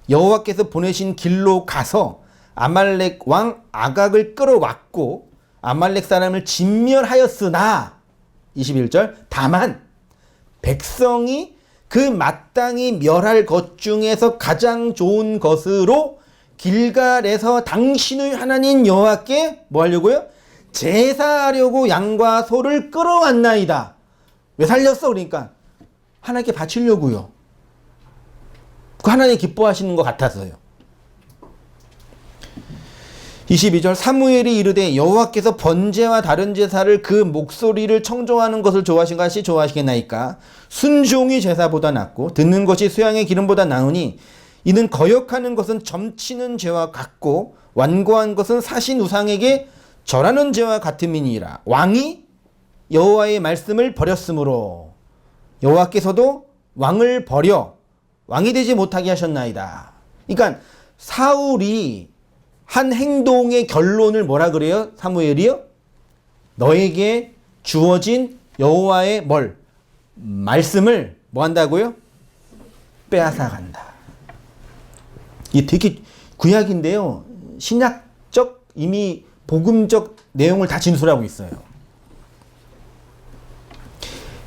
여호와께서 보내신 길로 가서 아말렉 왕 아각을 끌어왔고 아말렉 사람을 진멸하였으나 21절 다만 백성이 그 마땅히 멸할 것 중에서 가장 좋은 것으로 길갈에서 당신의 하나님 여호와께 뭐 하려고요? 제사하려고 양과 소를 끌어왔나이다. 왜 살렸어? 그러니까 하나님께 바치려고요. 그 하나님 기뻐하시는 것 같아서요. 22절 사무엘이 이르되 여호와께서 번제와 다른 제사를 그 목소리를 청종하는 것을 좋아하신 것이 좋아하시겠나이까. 순종이 제사보다 낫고 듣는 것이 수양의 기름보다 나으니 이는 거역하는 것은 점치는 죄와 같고 완고한 것은 사신 우상에게 절하는 죄와 같음이니라. 왕이 여호와의 말씀을 버렸으므로 여호와께서도 왕을 버려 왕이 되지 못하게 하셨나이다. 그러니까 사울이 한 행동의 결론을 뭐라 그래요? 사무엘이요? 너에게 주어진 여호와의 말씀을 뭐 한다고요? 빼앗아 간다. 이 되게 구약인데요. 신약적 이미 복음적 내용을 다 진술하고 있어요.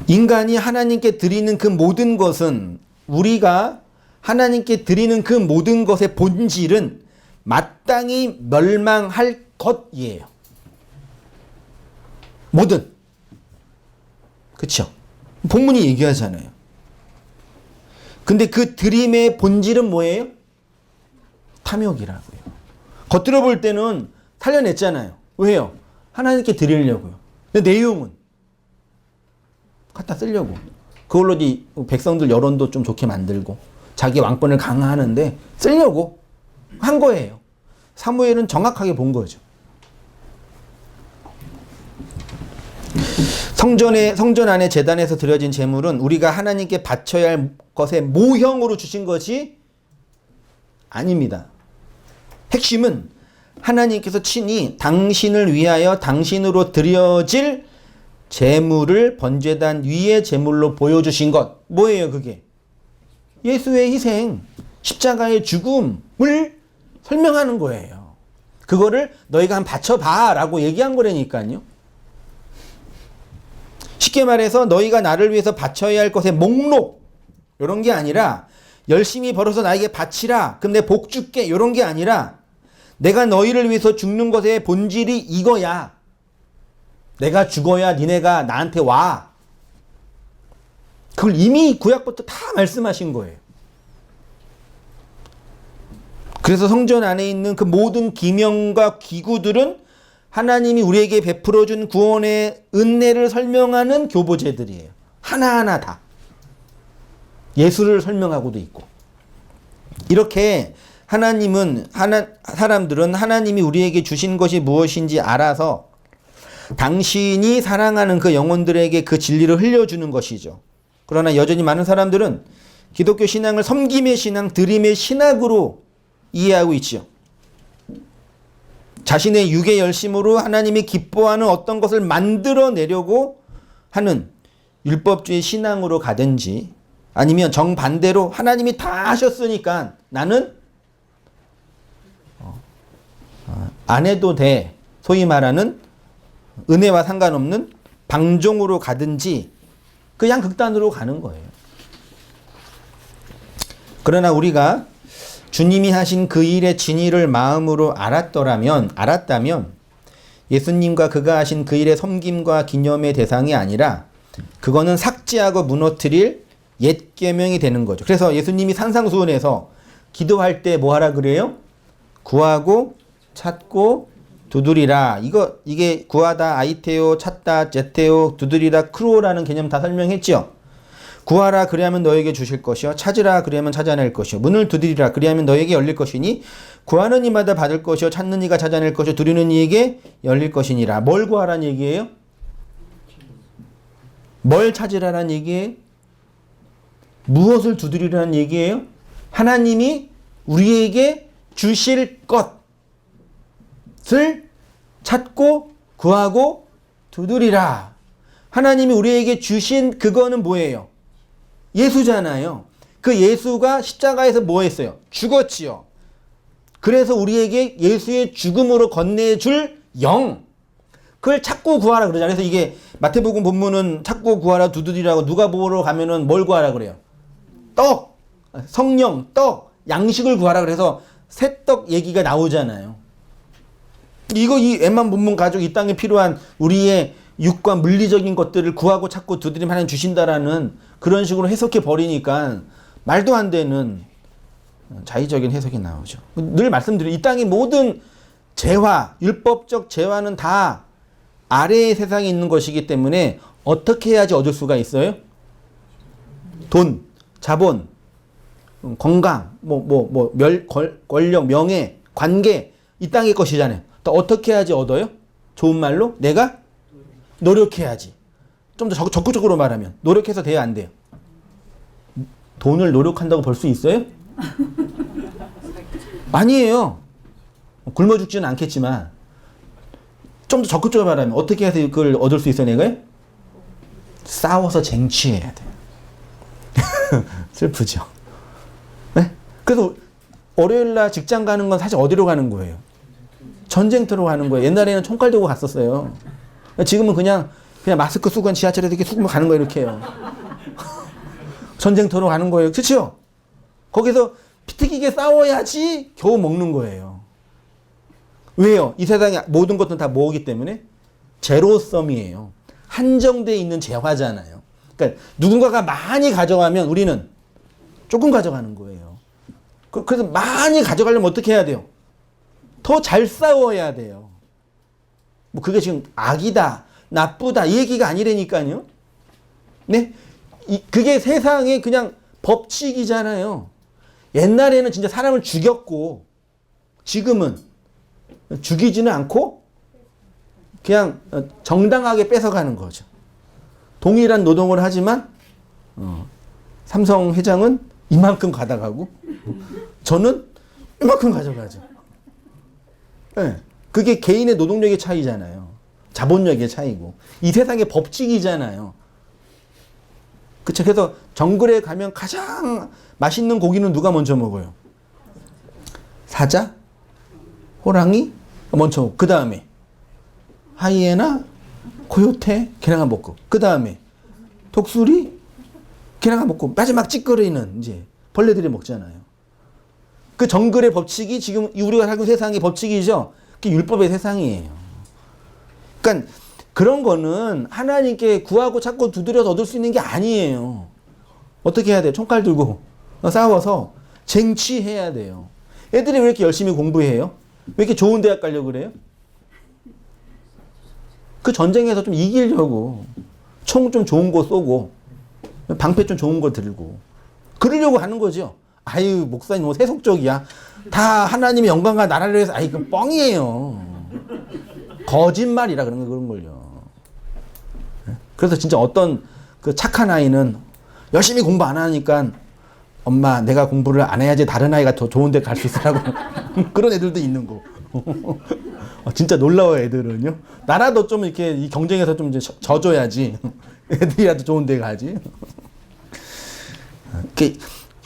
인간이 하나님께 드리는 그 모든 것은 우리가 하나님께 드리는 그 모든 것의 본질은 마땅히 멸망할 것이에요. 뭐든. 그렇죠? 본문이 얘기하잖아요. 근데 그 드림의 본질은 뭐예요? 탐욕이라고요. 겉들어 볼 때는 살려냈잖아요. 왜요? 하나님께 드리려고요. 근데 내용은 갖다 쓰려고. 그걸로 백성들 여론도 좀 좋게 만들고 자기 왕권을 강화하는데 쓰려고 한 거예요. 사무엘은 정확하게 본 거죠. 성전 안에 제단에서 드려진 제물은 우리가 하나님께 바쳐야 할 것의 모형으로 주신 것이 아닙니다. 핵심은 하나님께서 친히 당신을 위하여 당신으로 드려질 제물을 번제단 위의 제물로 보여주신 것. 뭐예요 그게? 예수의 희생, 십자가의 죽음을 설명하는 거예요. 그거를 너희가 한번 바쳐봐 라고 얘기한 거라니까요. 쉽게 말해서 너희가 나를 위해서 바쳐야 할 것의 목록 이런 게 아니라 열심히 벌어서 나에게 바치라 그럼 내 복 줄게 이런 게 아니라 내가 너희를 위해서 죽는 것의 본질이 이거야. 내가 죽어야 니네가 나한테 와. 그걸 이미 구약부터 다 말씀하신 거예요. 그래서 성전 안에 있는 그 모든 기명과 기구들은 하나님이 우리에게 베풀어준 구원의 은혜를 설명하는 교보제들이에요. 하나하나 다. 예수를 설명하고도 있고. 이렇게 사람들은 하나님이 우리에게 주신 것이 무엇인지 알아서 당신이 사랑하는 그 영혼들에게 그 진리를 흘려주는 것이죠. 그러나 여전히 많은 사람들은 기독교 신앙을 섬김의 신앙, 드림의 신학으로 이해하고 있죠. 자신의 육의 열심으로 하나님이 기뻐하는 어떤 것을 만들어내려고 하는 율법주의 신앙으로 가든지 아니면 정반대로 하나님이 다 하셨으니까 나는 안 해도 돼. 소위 말하는 은혜와 상관없는 방종으로 가든지 그 양극단으로 가는 거예요. 그러나 우리가 주님이 하신 그 일의 진위를 마음으로 알았다면 예수님과 그가 하신 그 일의 섬김과 기념의 대상이 아니라 그거는 삭제하고 무너뜨릴 옛 계명이 되는 거죠. 그래서 예수님이 산상수훈에서 기도할 때 뭐 하라 그래요? 구하고 찾고 두드리라. 이게 구하다 아이테오, 찾다 제테오, 두드리라 크로라는 개념 다 설명했죠. 구하라 그리하면 너에게 주실 것이요 찾으라 그리하면 찾아낼 것이요 문을 두드리라 그리하면 너에게 열릴 것이니 구하는 이마다 받을 것이요 찾는 이가 찾아낼 것이요 두드리는 이에게 열릴 것이니라. 뭘 구하라는 얘기예요? 뭘 찾으라는 얘기예요? 무엇을 두드리라는 얘기예요? 하나님이 우리에게 주실 것을 찾고 구하고 두드리라. 하나님이 우리에게 주신 그거는 뭐예요? 예수잖아요. 그 예수가 십자가에서 뭐 했어요? 죽었지요. 그래서 우리에게 예수의 죽음으로 건네줄 영. 그걸 찾고 구하라 그러잖아요. 그래서 이게 마태복음 본문은 찾고 구하라 두드리라고 누가복음으로 가면은 뭘 구하라 그래요? 떡, 성령, 떡, 양식을 구하라 그래서 새떡 얘기가 나오잖아요. 이 웬만 본문 가지고 이 땅에 필요한 우리의 육과 물리적인 것들을 구하고 찾고 두드리면 하나님 주신다라는 그런 식으로 해석해 버리니까 말도 안 되는 자의적인 해석이 나오죠. 늘 말씀드려요. 이 땅의 모든 재화, 율법적 재화는 다 아래의 세상에 있는 것이기 때문에 어떻게 해야지 얻을 수가 있어요? 돈, 자본, 건강, 권력, 명예, 관계 이 땅의 것이잖아요. 또 어떻게 해야지 얻어요? 좋은 말로 내가 노력해야지. 좀 더 적극적으로 말하면 노력해서 돼야 안 돼요? 돈을 노력한다고 벌 수 있어요? 아니에요. 굶어 죽지는 않겠지만 좀 더 적극적으로 말하면 어떻게 해서 그걸 얻을 수 있어요? 내가 싸워서 쟁취해야 돼요. 슬프죠. 네? 그래서 월요일날 직장 가는 건 사실 어디로 가는 거예요? 전쟁터로 가는 거예요. 옛날에는 총칼 들고 갔었어요. 지금은 그냥 마스크 쓰고 지하철에서 이렇게 쓰고 가는 거예요. 이렇게 해요. 전쟁터로 가는 거예요. 그렇죠? 거기서 피 튀기게 싸워야지 겨우 먹는 거예요. 왜요? 이 세상에 모든 것은 다 뭐기 때문에? 제로섬이에요. 한정되어 있는 재화잖아요. 그러니까 누군가가 많이 가져가면 우리는 조금 가져가는 거예요. 그래서 많이 가져가려면 어떻게 해야 돼요? 더 잘 싸워야 돼요. 뭐 그게 지금 악이다, 나쁘다 이 얘기가 아니라니까요. 네? 그게 세상의 그냥 법칙이잖아요. 옛날에는 진짜 사람을 죽였고 지금은 죽이지는 않고 그냥 정당하게 뺏어가는 거죠. 동일한 노동을 하지만 삼성 회장은 이만큼 가져가고 저는 이만큼 가져가죠. 네. 그게 개인의 노동력의 차이잖아요. 자본력의 차이고 이 세상의 법칙이잖아요. 그쵸? 그래서 정글에 가면 가장 맛있는 고기는 누가 먼저 먹어요? 사자? 호랑이? 먼저 먹고 그 다음에 하이에나? 코요테? 걔네가 먹고 그 다음에 독수리? 걔네가 먹고 마지막 찌끄러기는 이제 벌레들이 먹잖아요. 그 정글의 법칙이 지금 우리가 살고 있는 세상의 법칙이죠. 그게 율법의 세상이에요. 그러니까 그런 거는 하나님께 구하고 찾고 두드려서 얻을 수 있는 게 아니에요. 어떻게 해야 돼요? 총칼 들고 싸워서 쟁취해야 돼요. 애들이 왜 이렇게 열심히 공부해요? 왜 이렇게 좋은 대학 가려고 그래요? 그 전쟁에서 좀 이기려고 총 좀 좋은 거 쏘고 방패 좀 좋은 거 들고 그러려고 하는 거죠. 아유 목사님 뭐 세속적이야. 다 하나님의 영광과 나라를 위해서 아이 그건 뻥이에요. 거짓말이라 그런 걸요. 그래서 진짜 어떤 그 착한 아이는 열심히 공부 안 하니까 엄마 내가 공부를 안 해야지 다른 아이가 더 좋은 데 갈 수 있으라고 그런 애들도 있는 거. 진짜 놀라워요 애들은요. 나라도 좀 이렇게 이 경쟁에서 좀 이제 져줘야지 애들이라도 좋은 데 가지.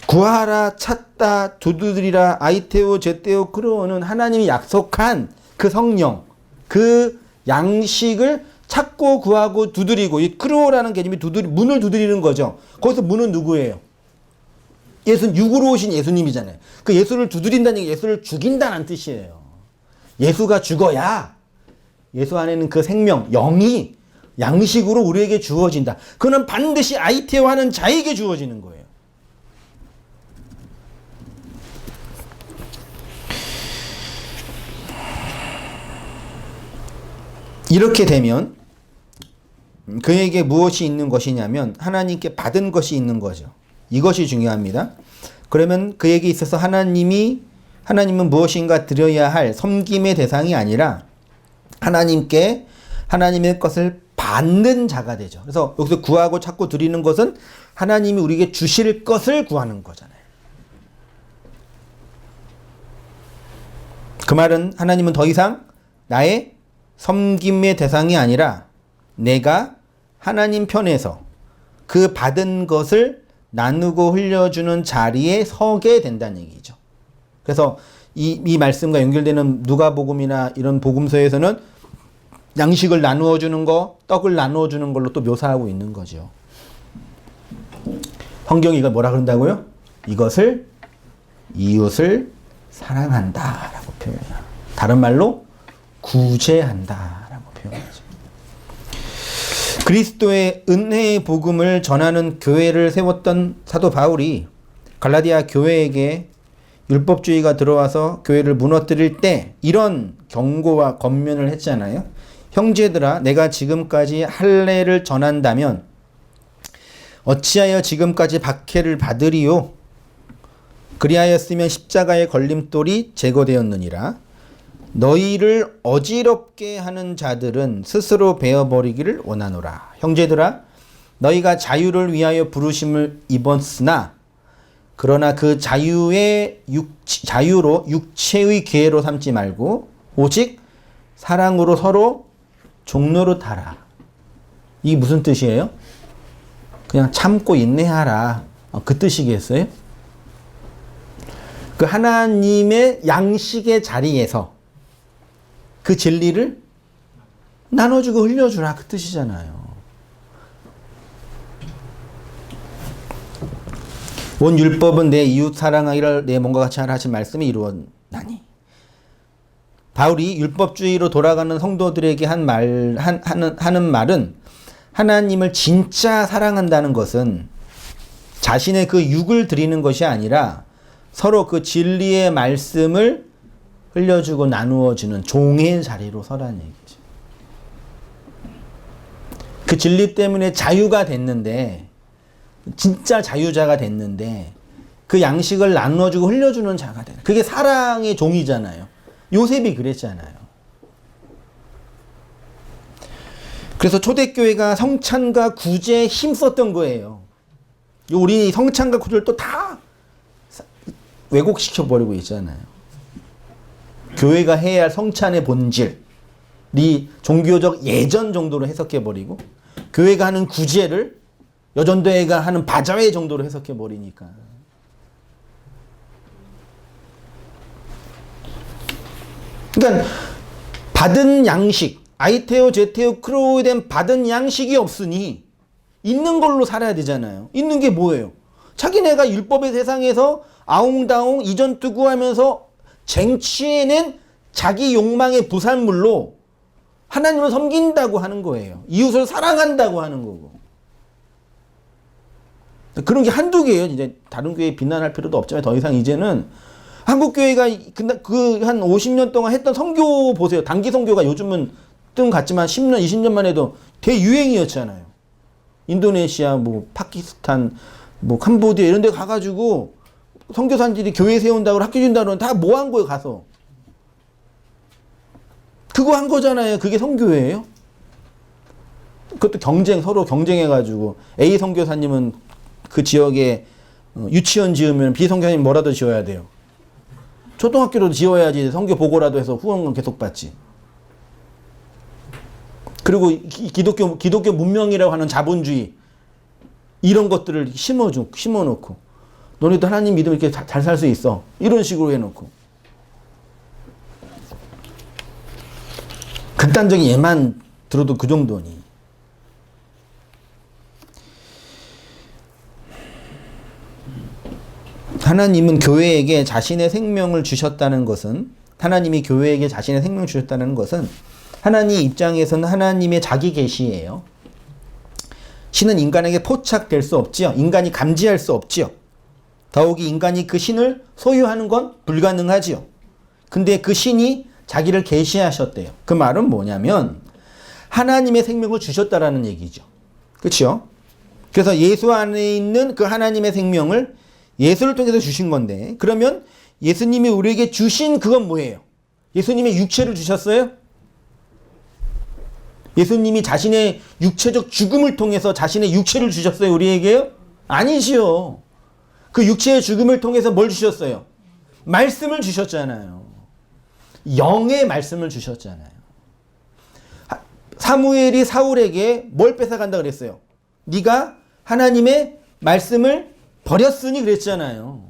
구하라 찾다 두드리라 아이테오 제테오 크로는 하나님이 약속한 그 성령 그 양식을 찾고 구하고 두드리고 이 크로라는 개념이 문을 두드리는 거죠. 거기서 문은 누구예요? 예수는 육으로 오신 예수님이잖아요. 그 예수를 두드린다는 게 예수를 죽인다는 뜻이에요. 예수가 죽어야 예수 안에는 그 생명, 영이 양식으로 우리에게 주어진다. 그는 반드시 아이테오 하는 자에게 주어지는 거예요. 이렇게 되면 그에게 무엇이 있는 것이냐면 하나님께 받은 것이 있는 거죠. 이것이 중요합니다. 그러면 그에게 있어서 하나님은 무엇인가 드려야 할 섬김의 대상이 아니라 하나님께 하나님의 것을 받는 자가 되죠. 그래서 여기서 구하고 찾고 드리는 것은 하나님이 우리에게 주실 것을 구하는 거잖아요. 그 말은 하나님은 더 이상 나의 섬김의 대상이 아니라 내가 하나님 편에서 그 받은 것을 나누고 흘려주는 자리에 서게 된다는 얘기죠. 그래서 이 말씀과 연결되는 누가복음이나 이런 복음서에서는 양식을 나누어 주는 거, 떡을 나누어 주는 걸로 또 묘사하고 있는 거죠. 성경이 이걸 뭐라 그런다고요? 이것을 이웃을 사랑한다라고 표현해요. 다른 말로 구제한다라고 표현하죠. 그리스도의 은혜의 복음을 전하는 교회를 세웠던 사도 바울이 갈라디아 교회에게 율법주의가 들어와서 교회를 무너뜨릴 때 이런 경고와 권면을 했잖아요. 형제들아 내가 지금까지 할례를 전한다면 어찌하여 지금까지 박해를 받으리요? 그리하였으면 십자가의 걸림돌이 제거되었느니라. 너희를 어지럽게 하는 자들은 스스로 베어버리기를 원하노라. 형제들아, 너희가 자유를 위하여 부르심을 입었으나 그러나 그 자유로 육체의 기회로 삼지 말고 오직 사랑으로 서로 종노릇하라. 이게 무슨 뜻이에요? 그냥 참고 인내하라. 그 뜻이겠어요? 그 하나님의 양식의 자리에서 그 진리를 나눠주고 흘려주라. 그 뜻이잖아요. 온 율법은 내 이웃 사랑하기를 내 몸과 같이 하라 하신 말씀이 이루어나니. 바울이 율법주의로 돌아가는 성도들에게 하는 말은 하나님을 진짜 사랑한다는 것은 자신의 그 육을 드리는 것이 아니라 서로 그 진리의 말씀을 흘려주고 나누어주는 종의 자리로 서라는 얘기죠. 그 진리 때문에 자유가 됐는데, 진짜 자유자가 됐는데 그 양식을 나눠주고 흘려주는 자가 되는, 그게 사랑의 종이잖아요. 요셉이 그랬잖아요. 그래서 초대교회가 성찬과 구제에 힘썼던 거예요. 우리 성찬과 구제를 또 다 왜곡시켜버리고 있잖아요. 교회가 해야 할 성찬의 본질이 종교적 예전 정도로 해석해버리고, 교회가 하는 구제를 여전도회가 하는 바자회 정도로 해석해버리니까. 그러니까 받은 양식, 아이테오 제테오 크로우에 대한 받은 양식이 없으니 있는 걸로 살아야 되잖아요. 있는 게 뭐예요? 자기네가 율법의 세상에서 아웅다웅 이전투구하면서 쟁취해낸 자기 욕망의 부산물로 하나님을 섬긴다고 하는 거예요. 이웃을 사랑한다고 하는 거고. 그런 게 한두 개예요. 이제 다른 교회 비난할 필요도 없지만 더 이상 이제는 한국 교회가 그 한 50년 동안 했던 선교 보세요. 단기 선교가 요즘은 뜸 같지만 10년, 20년만 해도 대유행이었잖아요. 인도네시아, 뭐 파키스탄, 뭐 캄보디아 이런 데 가가지고 선교사님들이 교회 세운다고 학교 준다고 다 뭐 한 거예요, 가서. 그거 한 거잖아요. 그게 선교회예요? 그것도 서로 경쟁해가지고 A 선교사님은 그 지역에 유치원 지으면 B 선교사님 뭐라도 지어야 돼요. 초등학교로 지어야지 선교 보고라도 해서 후원금 계속 받지. 그리고 기독교 문명이라고 하는 자본주의 이런 것들을 심어놓고 너네도 하나님 믿으면 이렇게 잘 살 수 있어. 이런 식으로 해놓고. 극단적인 예만 들어도 그 정도니. 하나님은 교회에게 자신의 생명을 주셨다는 것은, 하나님이 교회에게 자신의 생명을 주셨다는 것은 하나님 입장에서는 하나님의 자기 계시예요. 신은 인간에게 포착될 수 없지요. 인간이 감지할 수 없지요. 더욱이 인간이 그 신을 소유하는 건 불가능하지요. 근데 그 신이 자기를 계시하셨대요. 그 말은 뭐냐면 하나님의 생명을 주셨다라는 얘기죠. 그렇죠? 그래서 예수 안에 있는 그 하나님의 생명을 예수를 통해서 주신 건데, 그러면 예수님이 우리에게 주신 그건 뭐예요? 예수님의 육체를 주셨어요? 예수님이 자신의 육체적 죽음을 통해서 자신의 육체를 주셨어요, 우리에게요? 아니지요. 그 육체의 죽음을 통해서 뭘 주셨어요? 말씀을 주셨잖아요. 영의 말씀을 주셨잖아요. 사무엘이 사울에게 뭘 뺏어간다 그랬어요? 네가 하나님의 말씀을 버렸으니 그랬잖아요.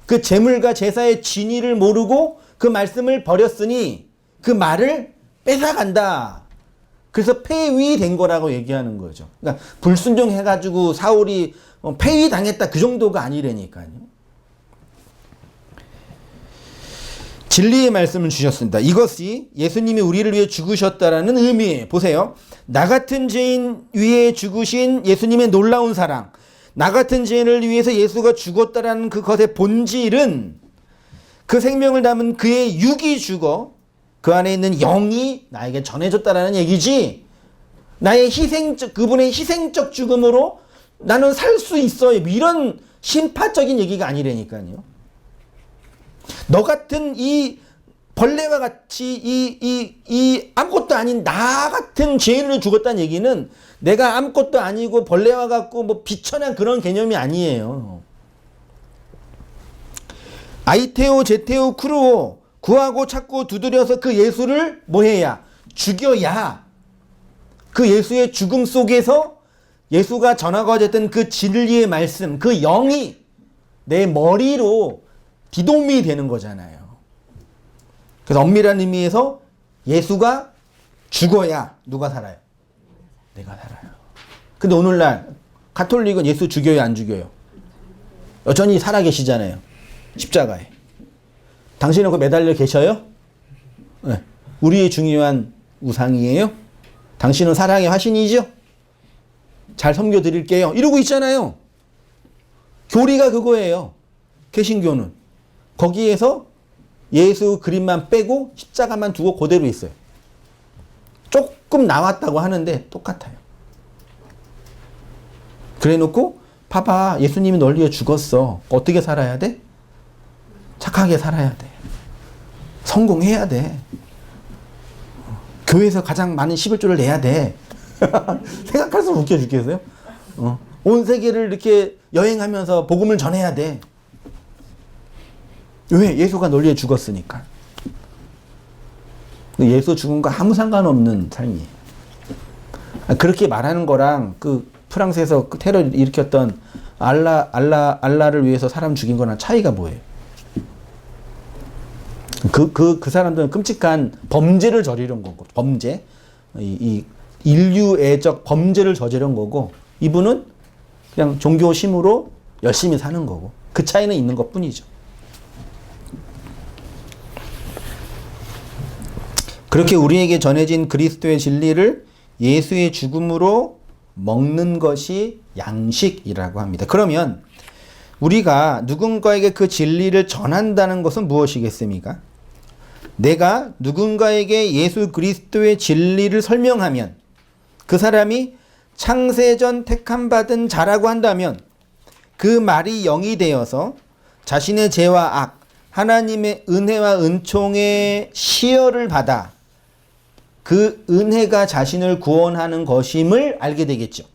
그 제물과 제사의 진위를 모르고 그 말씀을 버렸으니 그 말을 뺏어간다. 그래서 폐위된 거라고 얘기하는 거죠. 그러니까 불순종해가지고 사울이 폐위당했다 그 정도가 아니라니까요. 진리의 말씀을 주셨습니다. 이것이 예수님이 우리를 위해 죽으셨다라는 의미예요. 보세요. 나 같은 죄인 위에 죽으신 예수님의 놀라운 사랑, 나 같은 죄인을 위해서 예수가 죽었다라는 그것의 본질은 그 생명을 담은 그의 육이 죽어 그 안에 있는 영이 나에게 전해졌다라는 얘기지, 나의 그분의 희생적 죽음으로 나는 살 수 있어요, 이런 심파적인 얘기가 아니라니까요. 너 같은 이 벌레와 같이 이 아무것도 아닌 나 같은 죄인으로 죽었다는 얘기는 내가 아무것도 아니고 벌레와 같고 뭐 비천한 그런 개념이 아니에요. 아이테오 제테오 크루오 구하고 찾고 두드려서 그 예수를 뭐 해야? 죽여야 그 예수의 죽음 속에서 예수가 전하고자 했던 그 진리의 말씀, 그 영이 내 머리로 비동민이 되는 거잖아요. 그래서 엄밀한 의미에서 예수가 죽어야 누가 살아요? 내가 살아요. 근데 오늘날 가톨릭은 예수 죽여요, 안 죽여요? 여전히 살아계시잖아요. 십자가에. 당신은 그 매달려 계셔요? 네. 우리의 중요한 우상이에요? 당신은 사랑의 화신이죠? 잘 섬겨드릴게요. 이러고 있잖아요. 교리가 그거예요. 개신교는. 거기에서 예수 그림만 빼고 십자가만 두고 그대로 있어요. 조금 나왔다고 하는데 똑같아요. 그래 놓고 봐봐, 예수님이 널 위해 죽었어. 어떻게 살아야 돼? 착하게 살아야 돼. 성공해야 돼. 교회에서 가장 많은 11조를 내야 돼. 생각할수록 웃겨 죽겠어요? 온 세계를 이렇게 여행하면서 복음을 전해야 돼. 왜? 예수가 널 위해 죽었으니까. 예수 죽음과 아무 상관없는 삶이에요. 그렇게 말하는 거랑 그 프랑스에서 그 테러 일으켰던 알라를 위해서 사람 죽인 거랑 차이가 뭐예요? 그 사람들은 끔찍한 범죄를 저지른 거고, 범죄. 이 인류애적 범죄를 저지른 거고, 이분은 그냥 종교심으로 열심히 사는 거고, 그 차이는 있는 것 뿐이죠. 그렇게 우리에게 전해진 그리스도의 진리를 예수의 죽음으로 먹는 것이 양식이라고 합니다. 그러면 우리가 누군가에게 그 진리를 전한다는 것은 무엇이겠습니까? 내가 누군가에게 예수 그리스도의 진리를 설명하면 그 사람이 창세전 택함받은 자라고 한다면 그 말이 영이 되어서 자신의 죄와 악, 하나님의 은혜와 은총의 시여를 받아 그 은혜가 자신을 구원하는 것임을 알게 되겠죠.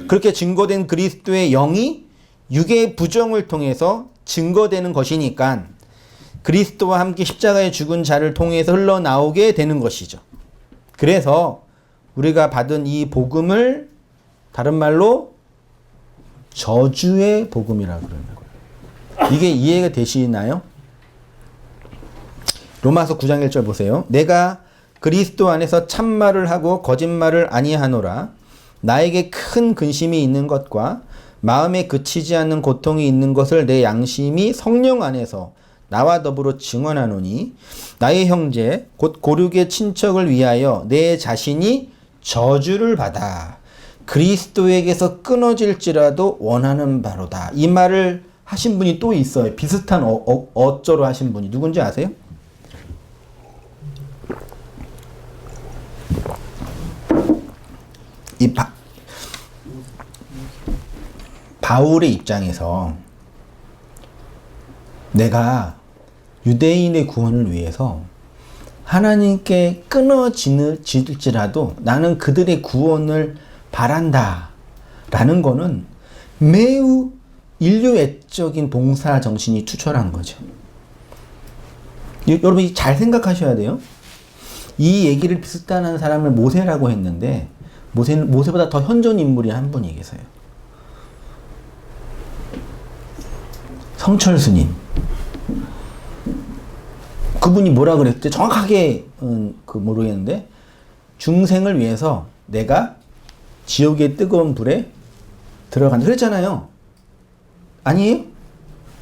그렇게 증거된 그리스도의 영이 육의 부정을 통해서 증거되는 것이니까 그리스도와 함께 십자가에 죽은 자를 통해서 흘러나오게 되는 것이죠. 그래서 우리가 받은 이 복음을 다른 말로 저주의 복음이라고 그러는 거예요. 이게 이해가 되시나요? 로마서 9장 1절 보세요. 내가 그리스도 안에서 참말을 하고 거짓말을 아니하노라. 나에게 큰 근심이 있는 것과 마음에 그치지 않는 고통이 있는 것을 내 양심이 성령 안에서 나와 더불어 증언하노니 나의 형제 곧 고륙의 친척을 위하여 내 자신이 저주를 받아 그리스도에게서 끊어질지라도 원하는 바로다. 이 말을 하신 분이 또 있어요. 비슷한 어조로 하신 분이 누군지 아세요? 이 바울의 입장에서 내가 유대인의 구원을 위해서 하나님께 끊어질지라도 나는 그들의 구원을 바란다 라는 거는 매우 인류애적인 봉사 정신이 투철한 거죠. 여러분 잘 생각하셔야 돼요. 이 얘기를 비슷한 사람을 모세라고 했는데 모세보다 더 현존 인물이 한 분이 계세요. 성철 스님. 그분이 뭐라 그랬대? 정확하게 모르겠는데 중생을 위해서 내가 지옥의 뜨거운 불에 들어간다 그랬잖아요. 아니에요?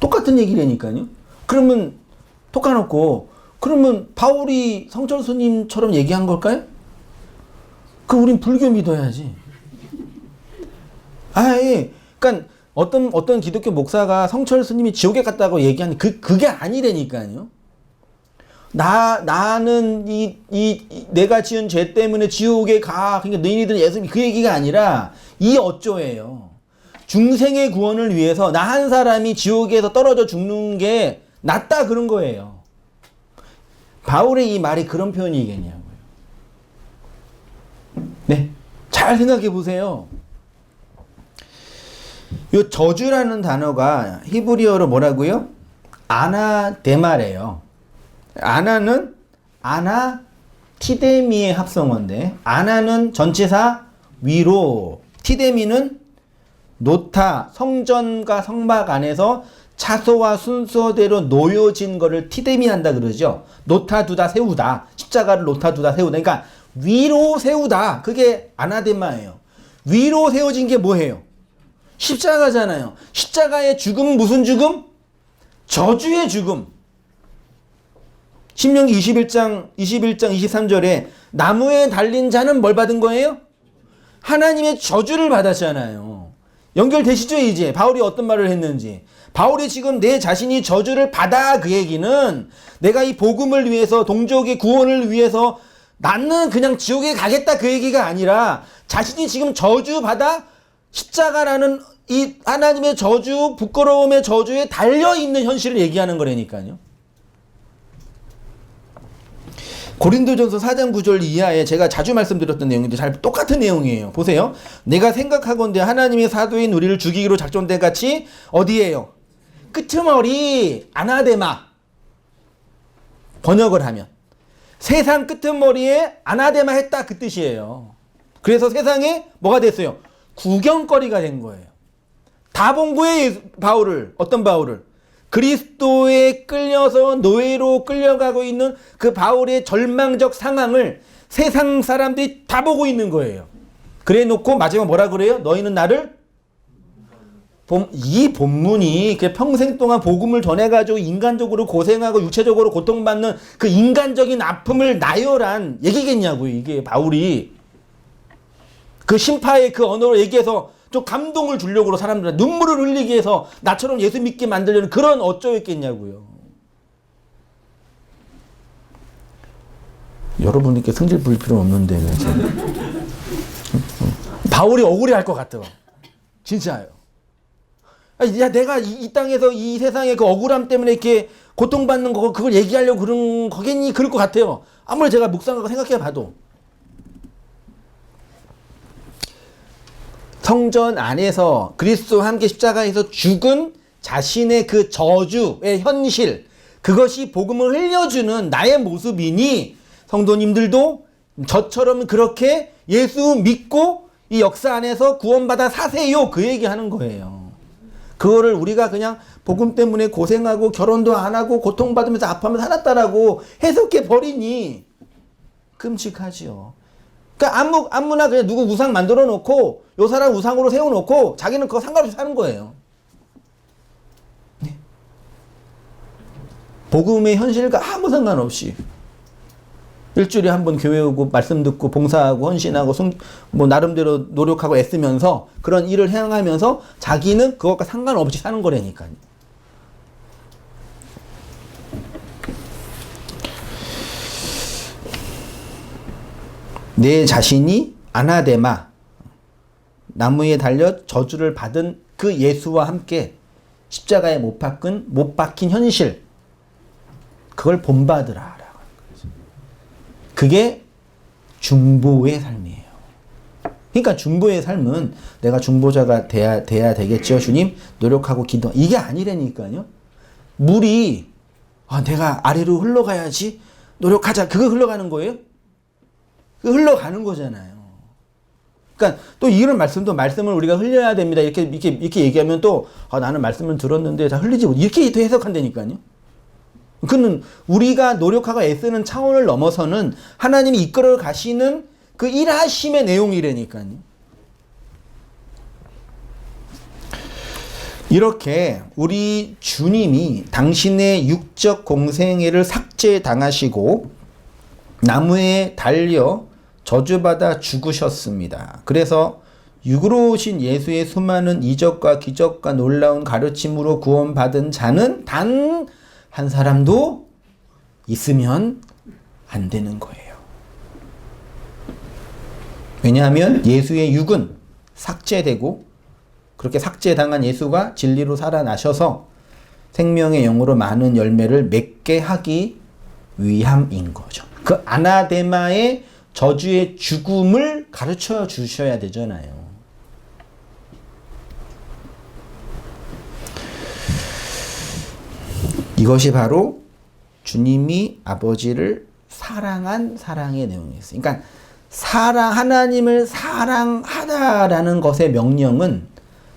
똑같은 얘기라니까요. 그러면 똑같놓고 그러면 바울이 성철 스님처럼 얘기한 걸까요? 우린 불교 믿어야지. 아예, 그러니까 어떤 기독교 목사가 성철 스님이 지옥에 갔다고 얘기하는 그게 아니라니까요. 나는 내가 지은 죄 때문에 지옥에 가. 그러니까 너희들은 예수님 그 얘기가 아니라 이 어조예요. 중생의 구원을 위해서 나 한 사람이 지옥에서 떨어져 죽는 게 낫다 그런 거예요. 바울의 이 말이 그런 표현이겠냐고요. 네, 잘 생각해 보세요. 이 저주라는 단어가 히브리어로 뭐라고요? 아나데마래요. 아나는 티데미의 합성어인데, 아나는 전치사 위로, 티데미는 노타, 성전과 성막 안에서 차소와 순서대로 놓여진 거를 티데미한다 그러죠. 놓다 두다 세우다. 십자가를 놓다 두다 세우다. 그러니까 위로 세우다. 그게 아나데마예요. 위로 세워진 게 뭐예요? 십자가잖아요. 십자가의 죽음은 무슨 죽음? 저주의 죽음. 신명기 21장 23절에 나무에 달린 자는 뭘 받은 거예요? 하나님의 저주를 받았잖아요. 연결되시죠 이제? 바울이 어떤 말을 했는지. 바울이 지금 내 자신이 저주를 받아 그 얘기는 내가 이 복음을 위해서 동족의 구원을 위해서 나는 그냥 지옥에 가겠다 그 얘기가 아니라 자신이 지금 저주받아 십자가라는 이 하나님의 저주, 부끄러움의 저주에 달려있는 현실을 얘기하는 거라니까요. 고린도전서 4장 9절 이하에 제가 자주 말씀드렸던 내용인데 잘 똑같은 내용이에요. 보세요. 내가 생각하건대 하나님의 사도인 우리를 죽이기로 작정된 같이 어디에요? 끄트머리 아나데마. 번역을 하면 세상 끄트머리에 아나데마 했다 그 뜻이에요. 그래서 세상에 뭐가 됐어요? 구경거리가 된 거예요. 다 본 거예요. 바울을. 어떤 바울을? 그리스도에 끌려서 노예로 끌려가고 있는 그 바울의 절망적 상황을 세상 사람들이 다 보고 있는 거예요. 그래 놓고 마지막 뭐라 그래요? 너희는 나를 이 본문이 평생 동안 복음을 전해가지고 인간적으로 고생하고 육체적으로 고통받는 그 인간적인 아픔을 나열한 얘기겠냐고요. 이게 바울이 그 심파의 그 언어로 얘기해서 좀 감동을 주려고 사람들한테 눈물을 흘리게 해서 나처럼 예수 믿게 만들려는 그런 어쩌였겠냐고요. 여러분께 승질 부릴 필요는 없는데 왜 바울이 억울해할 것 같아. 진짜요. 야, 내가 이 땅에서 이 세상의 그 억울함 때문에 이렇게 고통받는 거 그걸 얘기하려고 그런 거겠니? 그럴 것 같아요. 아무리 제가 묵상하고 생각해 봐도. 성전 안에서 그리스도와 함께 십자가에서 죽은 자신의 그 저주의 현실, 그것이 복음을 흘려주는 나의 모습이니 성도님들도 저처럼 그렇게 예수 믿고 이 역사 안에서 구원받아 사세요. 그 얘기하는 거예요. 그거를 우리가 그냥 복음 때문에 고생하고 결혼도 안 하고 고통받으면서 아파하면서 살았다라고 해석해 버리니 끔찍하지요. 그러니까 아무나 그냥 누구 우상 만들어 놓고 요 사람 우상으로 세워 놓고 자기는 그거 상관없이 사는 거예요. 네. 복음의 현실과 아무 상관없이 일주일에 한 번 교회 오고 말씀 듣고 봉사하고 헌신하고 뭐 나름대로 노력하고 애쓰면서 그런 일을 행하면서 자기는 그것과 상관없이 사는 거라니까요. 내 자신이 아나데마, 나무에 달려 저주를 받은 그 예수와 함께 십자가에 못 박힌 현실, 그걸 본받으라. 그게 중보의 삶이에요. 그러니까 중보의 삶은 내가 중보자가 돼야 되겠죠. 주님 노력하고 기도 이게 아니라니까요. 물이 내가 아래로 흘러가야지 노력하자 그거 흘러가는 거예요? 그 흘러가는 거잖아요. 그러니까 또 이런 말씀을 우리가 흘려야 됩니다. 이렇게 얘기하면 또 나는 말씀을 들었는데 다 흘리지 못 이렇게 또 해석한다니까요. 그는 우리가 노력하고 애쓰는 차원을 넘어서는 하나님이 이끌어 가시는 그 일하심의 내용이라니까요. 이렇게 우리 주님이 당신의 육적 공생애를 삭제당하시고 나무에 달려 저주받아 죽으셨습니다. 그래서 육으로 오신 예수의 수많은 이적과 기적과 놀라운 가르침으로 구원받은 자는 단 한 사람도 있으면 안 되는 거예요. 왜냐하면 예수의 육은 삭제되고 그렇게 삭제당한 예수가 진리로 살아나셔서 생명의 영으로 많은 열매를 맺게 하기 위함인 거죠. 그 아나데마의 저주의 죽음을 가르쳐 주셔야 되잖아요. 이것이 바로 주님이 아버지를 사랑한 사랑의 내용이었어요. 그러니까 하나님을 사랑하다라는 것의 명령은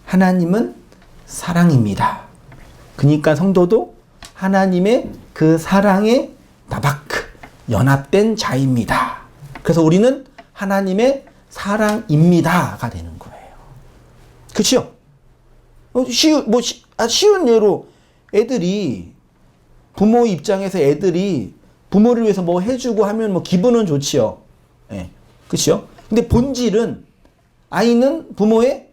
하나님은 사랑입니다. 그러니까 성도도 하나님의 그 사랑에 다바크 연합된 자입니다. 그래서 우리는 하나님의 사랑입니다가 되는 거예요. 그렇죠? 쉬운 예로 애들이 부모 입장에서 애들이 부모를 위해서 뭐 해주고 하면 뭐 기분은 좋지요. 예. 그렇죠? 근데 본질은 아이는 부모의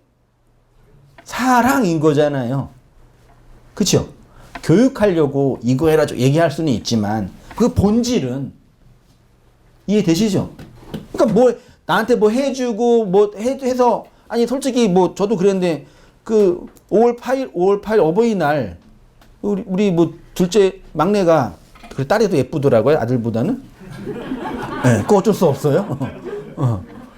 사랑인 거잖아요. 그렇죠? 교육하려고 이거 해라 얘기할 수는 있지만 그 본질은 이해되시죠? 그러니까 뭐 나한테 뭐 해주고 뭐 해서 아니 솔직히 뭐 저도 그랬는데 그 5월 8일 어버이날 우리 뭐 둘째 막내가 그 딸이 더 예쁘더라고요 아들보다는. 네, 그거 어쩔 수 없어요.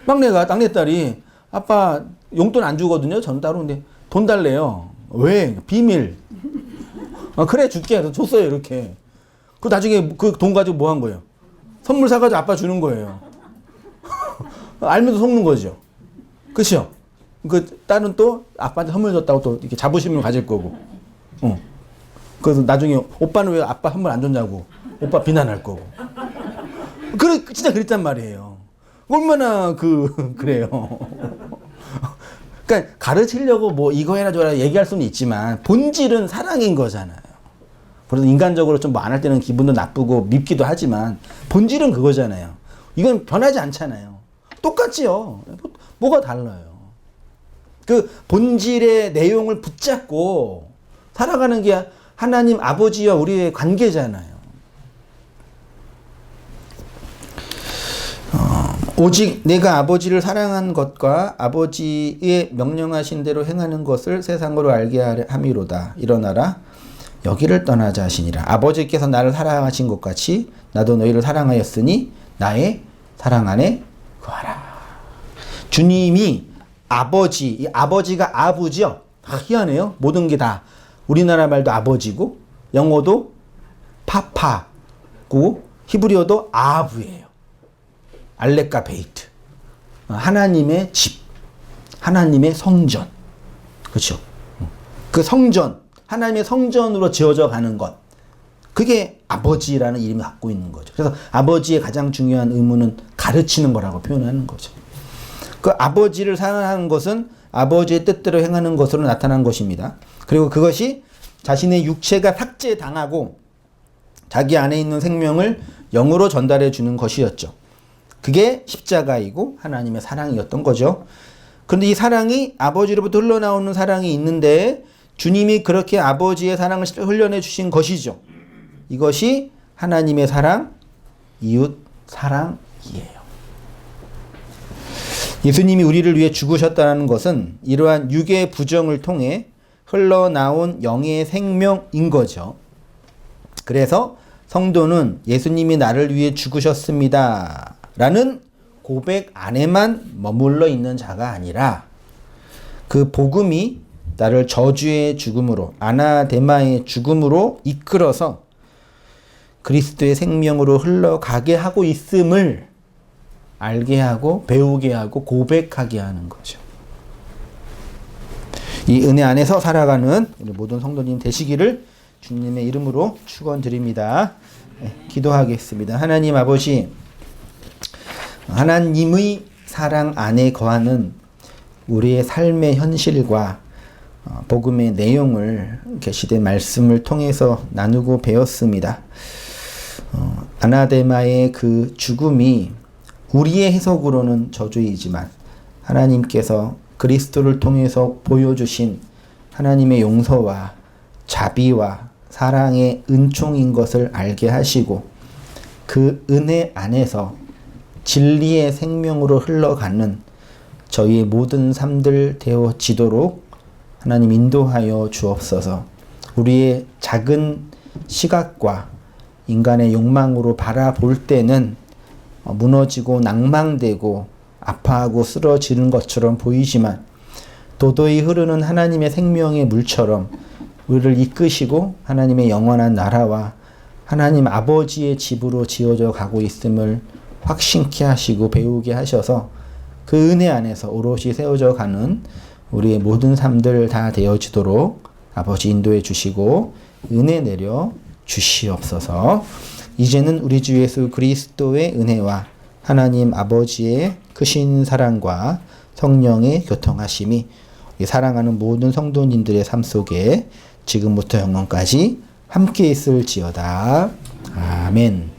막내 딸이 아빠 용돈 안 주거든요 전 따로. 근데 돈 달래요. 왜? 비밀. 그래 줄게. 그래서 줬어요 이렇게. 그 나중에 그 돈 가지고 뭐 한 거예요? 선물 사가지고 아빠 주는 거예요. 알면서 속는 거죠. 그렇죠? 그 딸은 또 아빠한테 선물 줬다고 또 이렇게 자부심을 가질 거고. 그래서 나중에 오빠는 왜 아빠 선물 안 줬냐고 오빠 비난할 거고. 그래 진짜 그랬단 말이에요. 얼마나 그래요. 그러니까 가르치려고 뭐 이거 해라 저라 얘기할 수는 있지만 본질은 사랑인 거잖아요. 그래서 인간적으로 좀 뭐 안 할 때는 기분도 나쁘고 밉기도 하지만 본질은 그거잖아요. 이건 변하지 않잖아요. 똑같지요. 뭐가 달라요. 그 본질의 내용을 붙잡고 살아가는 게 하나님 아버지와 우리의 관계잖아요. 오직 내가 아버지를 사랑한 것과 아버지의 명령하신 대로 행하는 것을 세상으로 알게 함이로다. 일어나라. 여기를 떠나자 하시니라. 아버지께서 나를 사랑하신 것 같이 나도 너희를 사랑하였으니 나의 사랑 안에 거하라. 주님이 아버지, 이 아버지가 아부지요. 희한해요. 모든 게 다 우리나라 말도 아버지고 영어도 파파고 히브리어도 아부예요. 알렉과 베이트. 하나님의 집. 하나님의 성전. 그렇죠? 그 성전. 하나님의 성전으로 지어져 가는 것. 그게 아버지라는 이름을 갖고 있는 거죠. 그래서 아버지의 가장 중요한 의무는 가르치는 거라고 표현하는 거죠. 그 아버지를 사랑하는 것은 아버지의 뜻대로 행하는 것으로 나타난 것입니다. 그리고 그것이 자신의 육체가 삭제당하고 자기 안에 있는 생명을 영으로 전달해 주는 것이었죠. 그게 십자가이고 하나님의 사랑이었던 거죠. 그런데 이 사랑이 아버지로부터 흘러나오는 사랑이 있는데 주님이 그렇게 아버지의 사랑을 흘려내 주신 것이죠. 이것이 하나님의 사랑, 이웃 사랑이에요. 예수님이 우리를 위해 죽으셨다는 것은 이러한 육의 부정을 통해 흘러나온 영의 생명인 거죠. 그래서 성도는 예수님이 나를 위해 죽으셨습니다 라는 고백 안에만 머물러 있는 자가 아니라 그 복음이 나를 저주의 죽음으로 아나데마의 죽음으로 이끌어서 그리스도의 생명으로 흘러가게 하고 있음을 알게 하고 배우게 하고 고백하게 하는 거죠. 이 은혜 안에서 살아가는 우리 모든 성도님 되시기를 주님의 이름으로 축원드립니다. 네, 기도하겠습니다. 하나님 아버지, 하나님의 사랑 안에 거하는 우리의 삶의 현실과 복음의 내용을 계시된 말씀을 통해서 나누고 배웠습니다. 아나데마의 그 죽음이 우리의 해석으로는 저주이지만 하나님께서 그리스도를 통해서 보여주신 하나님의 용서와 자비와 사랑의 은총인 것을 알게 하시고 그 은혜 안에서 진리의 생명으로 흘러가는 저희의 모든 삶들 되어지도록 하나님 인도하여 주옵소서. 우리의 작은 시각과 인간의 욕망으로 바라볼 때는 무너지고 낭망되고 아파하고 쓰러지는 것처럼 보이지만 도도히 흐르는 하나님의 생명의 물처럼 우리를 이끄시고 하나님의 영원한 나라와 하나님 아버지의 집으로 지어져 가고 있음을 확신케 하시고 배우게 하셔서 그 은혜 안에서 오롯이 세워져 가는 우리의 모든 삶들 다 되어지도록 아버지 인도해 주시고 은혜 내려 주시옵소서. 이제는 우리 주 예수 그리스도의 은혜와 하나님 아버지의 크신 사랑과 성령의 교통하심이 사랑하는 모든 성도님들의 삶 속에 지금부터 영원까지 함께 있을지어다. 아멘.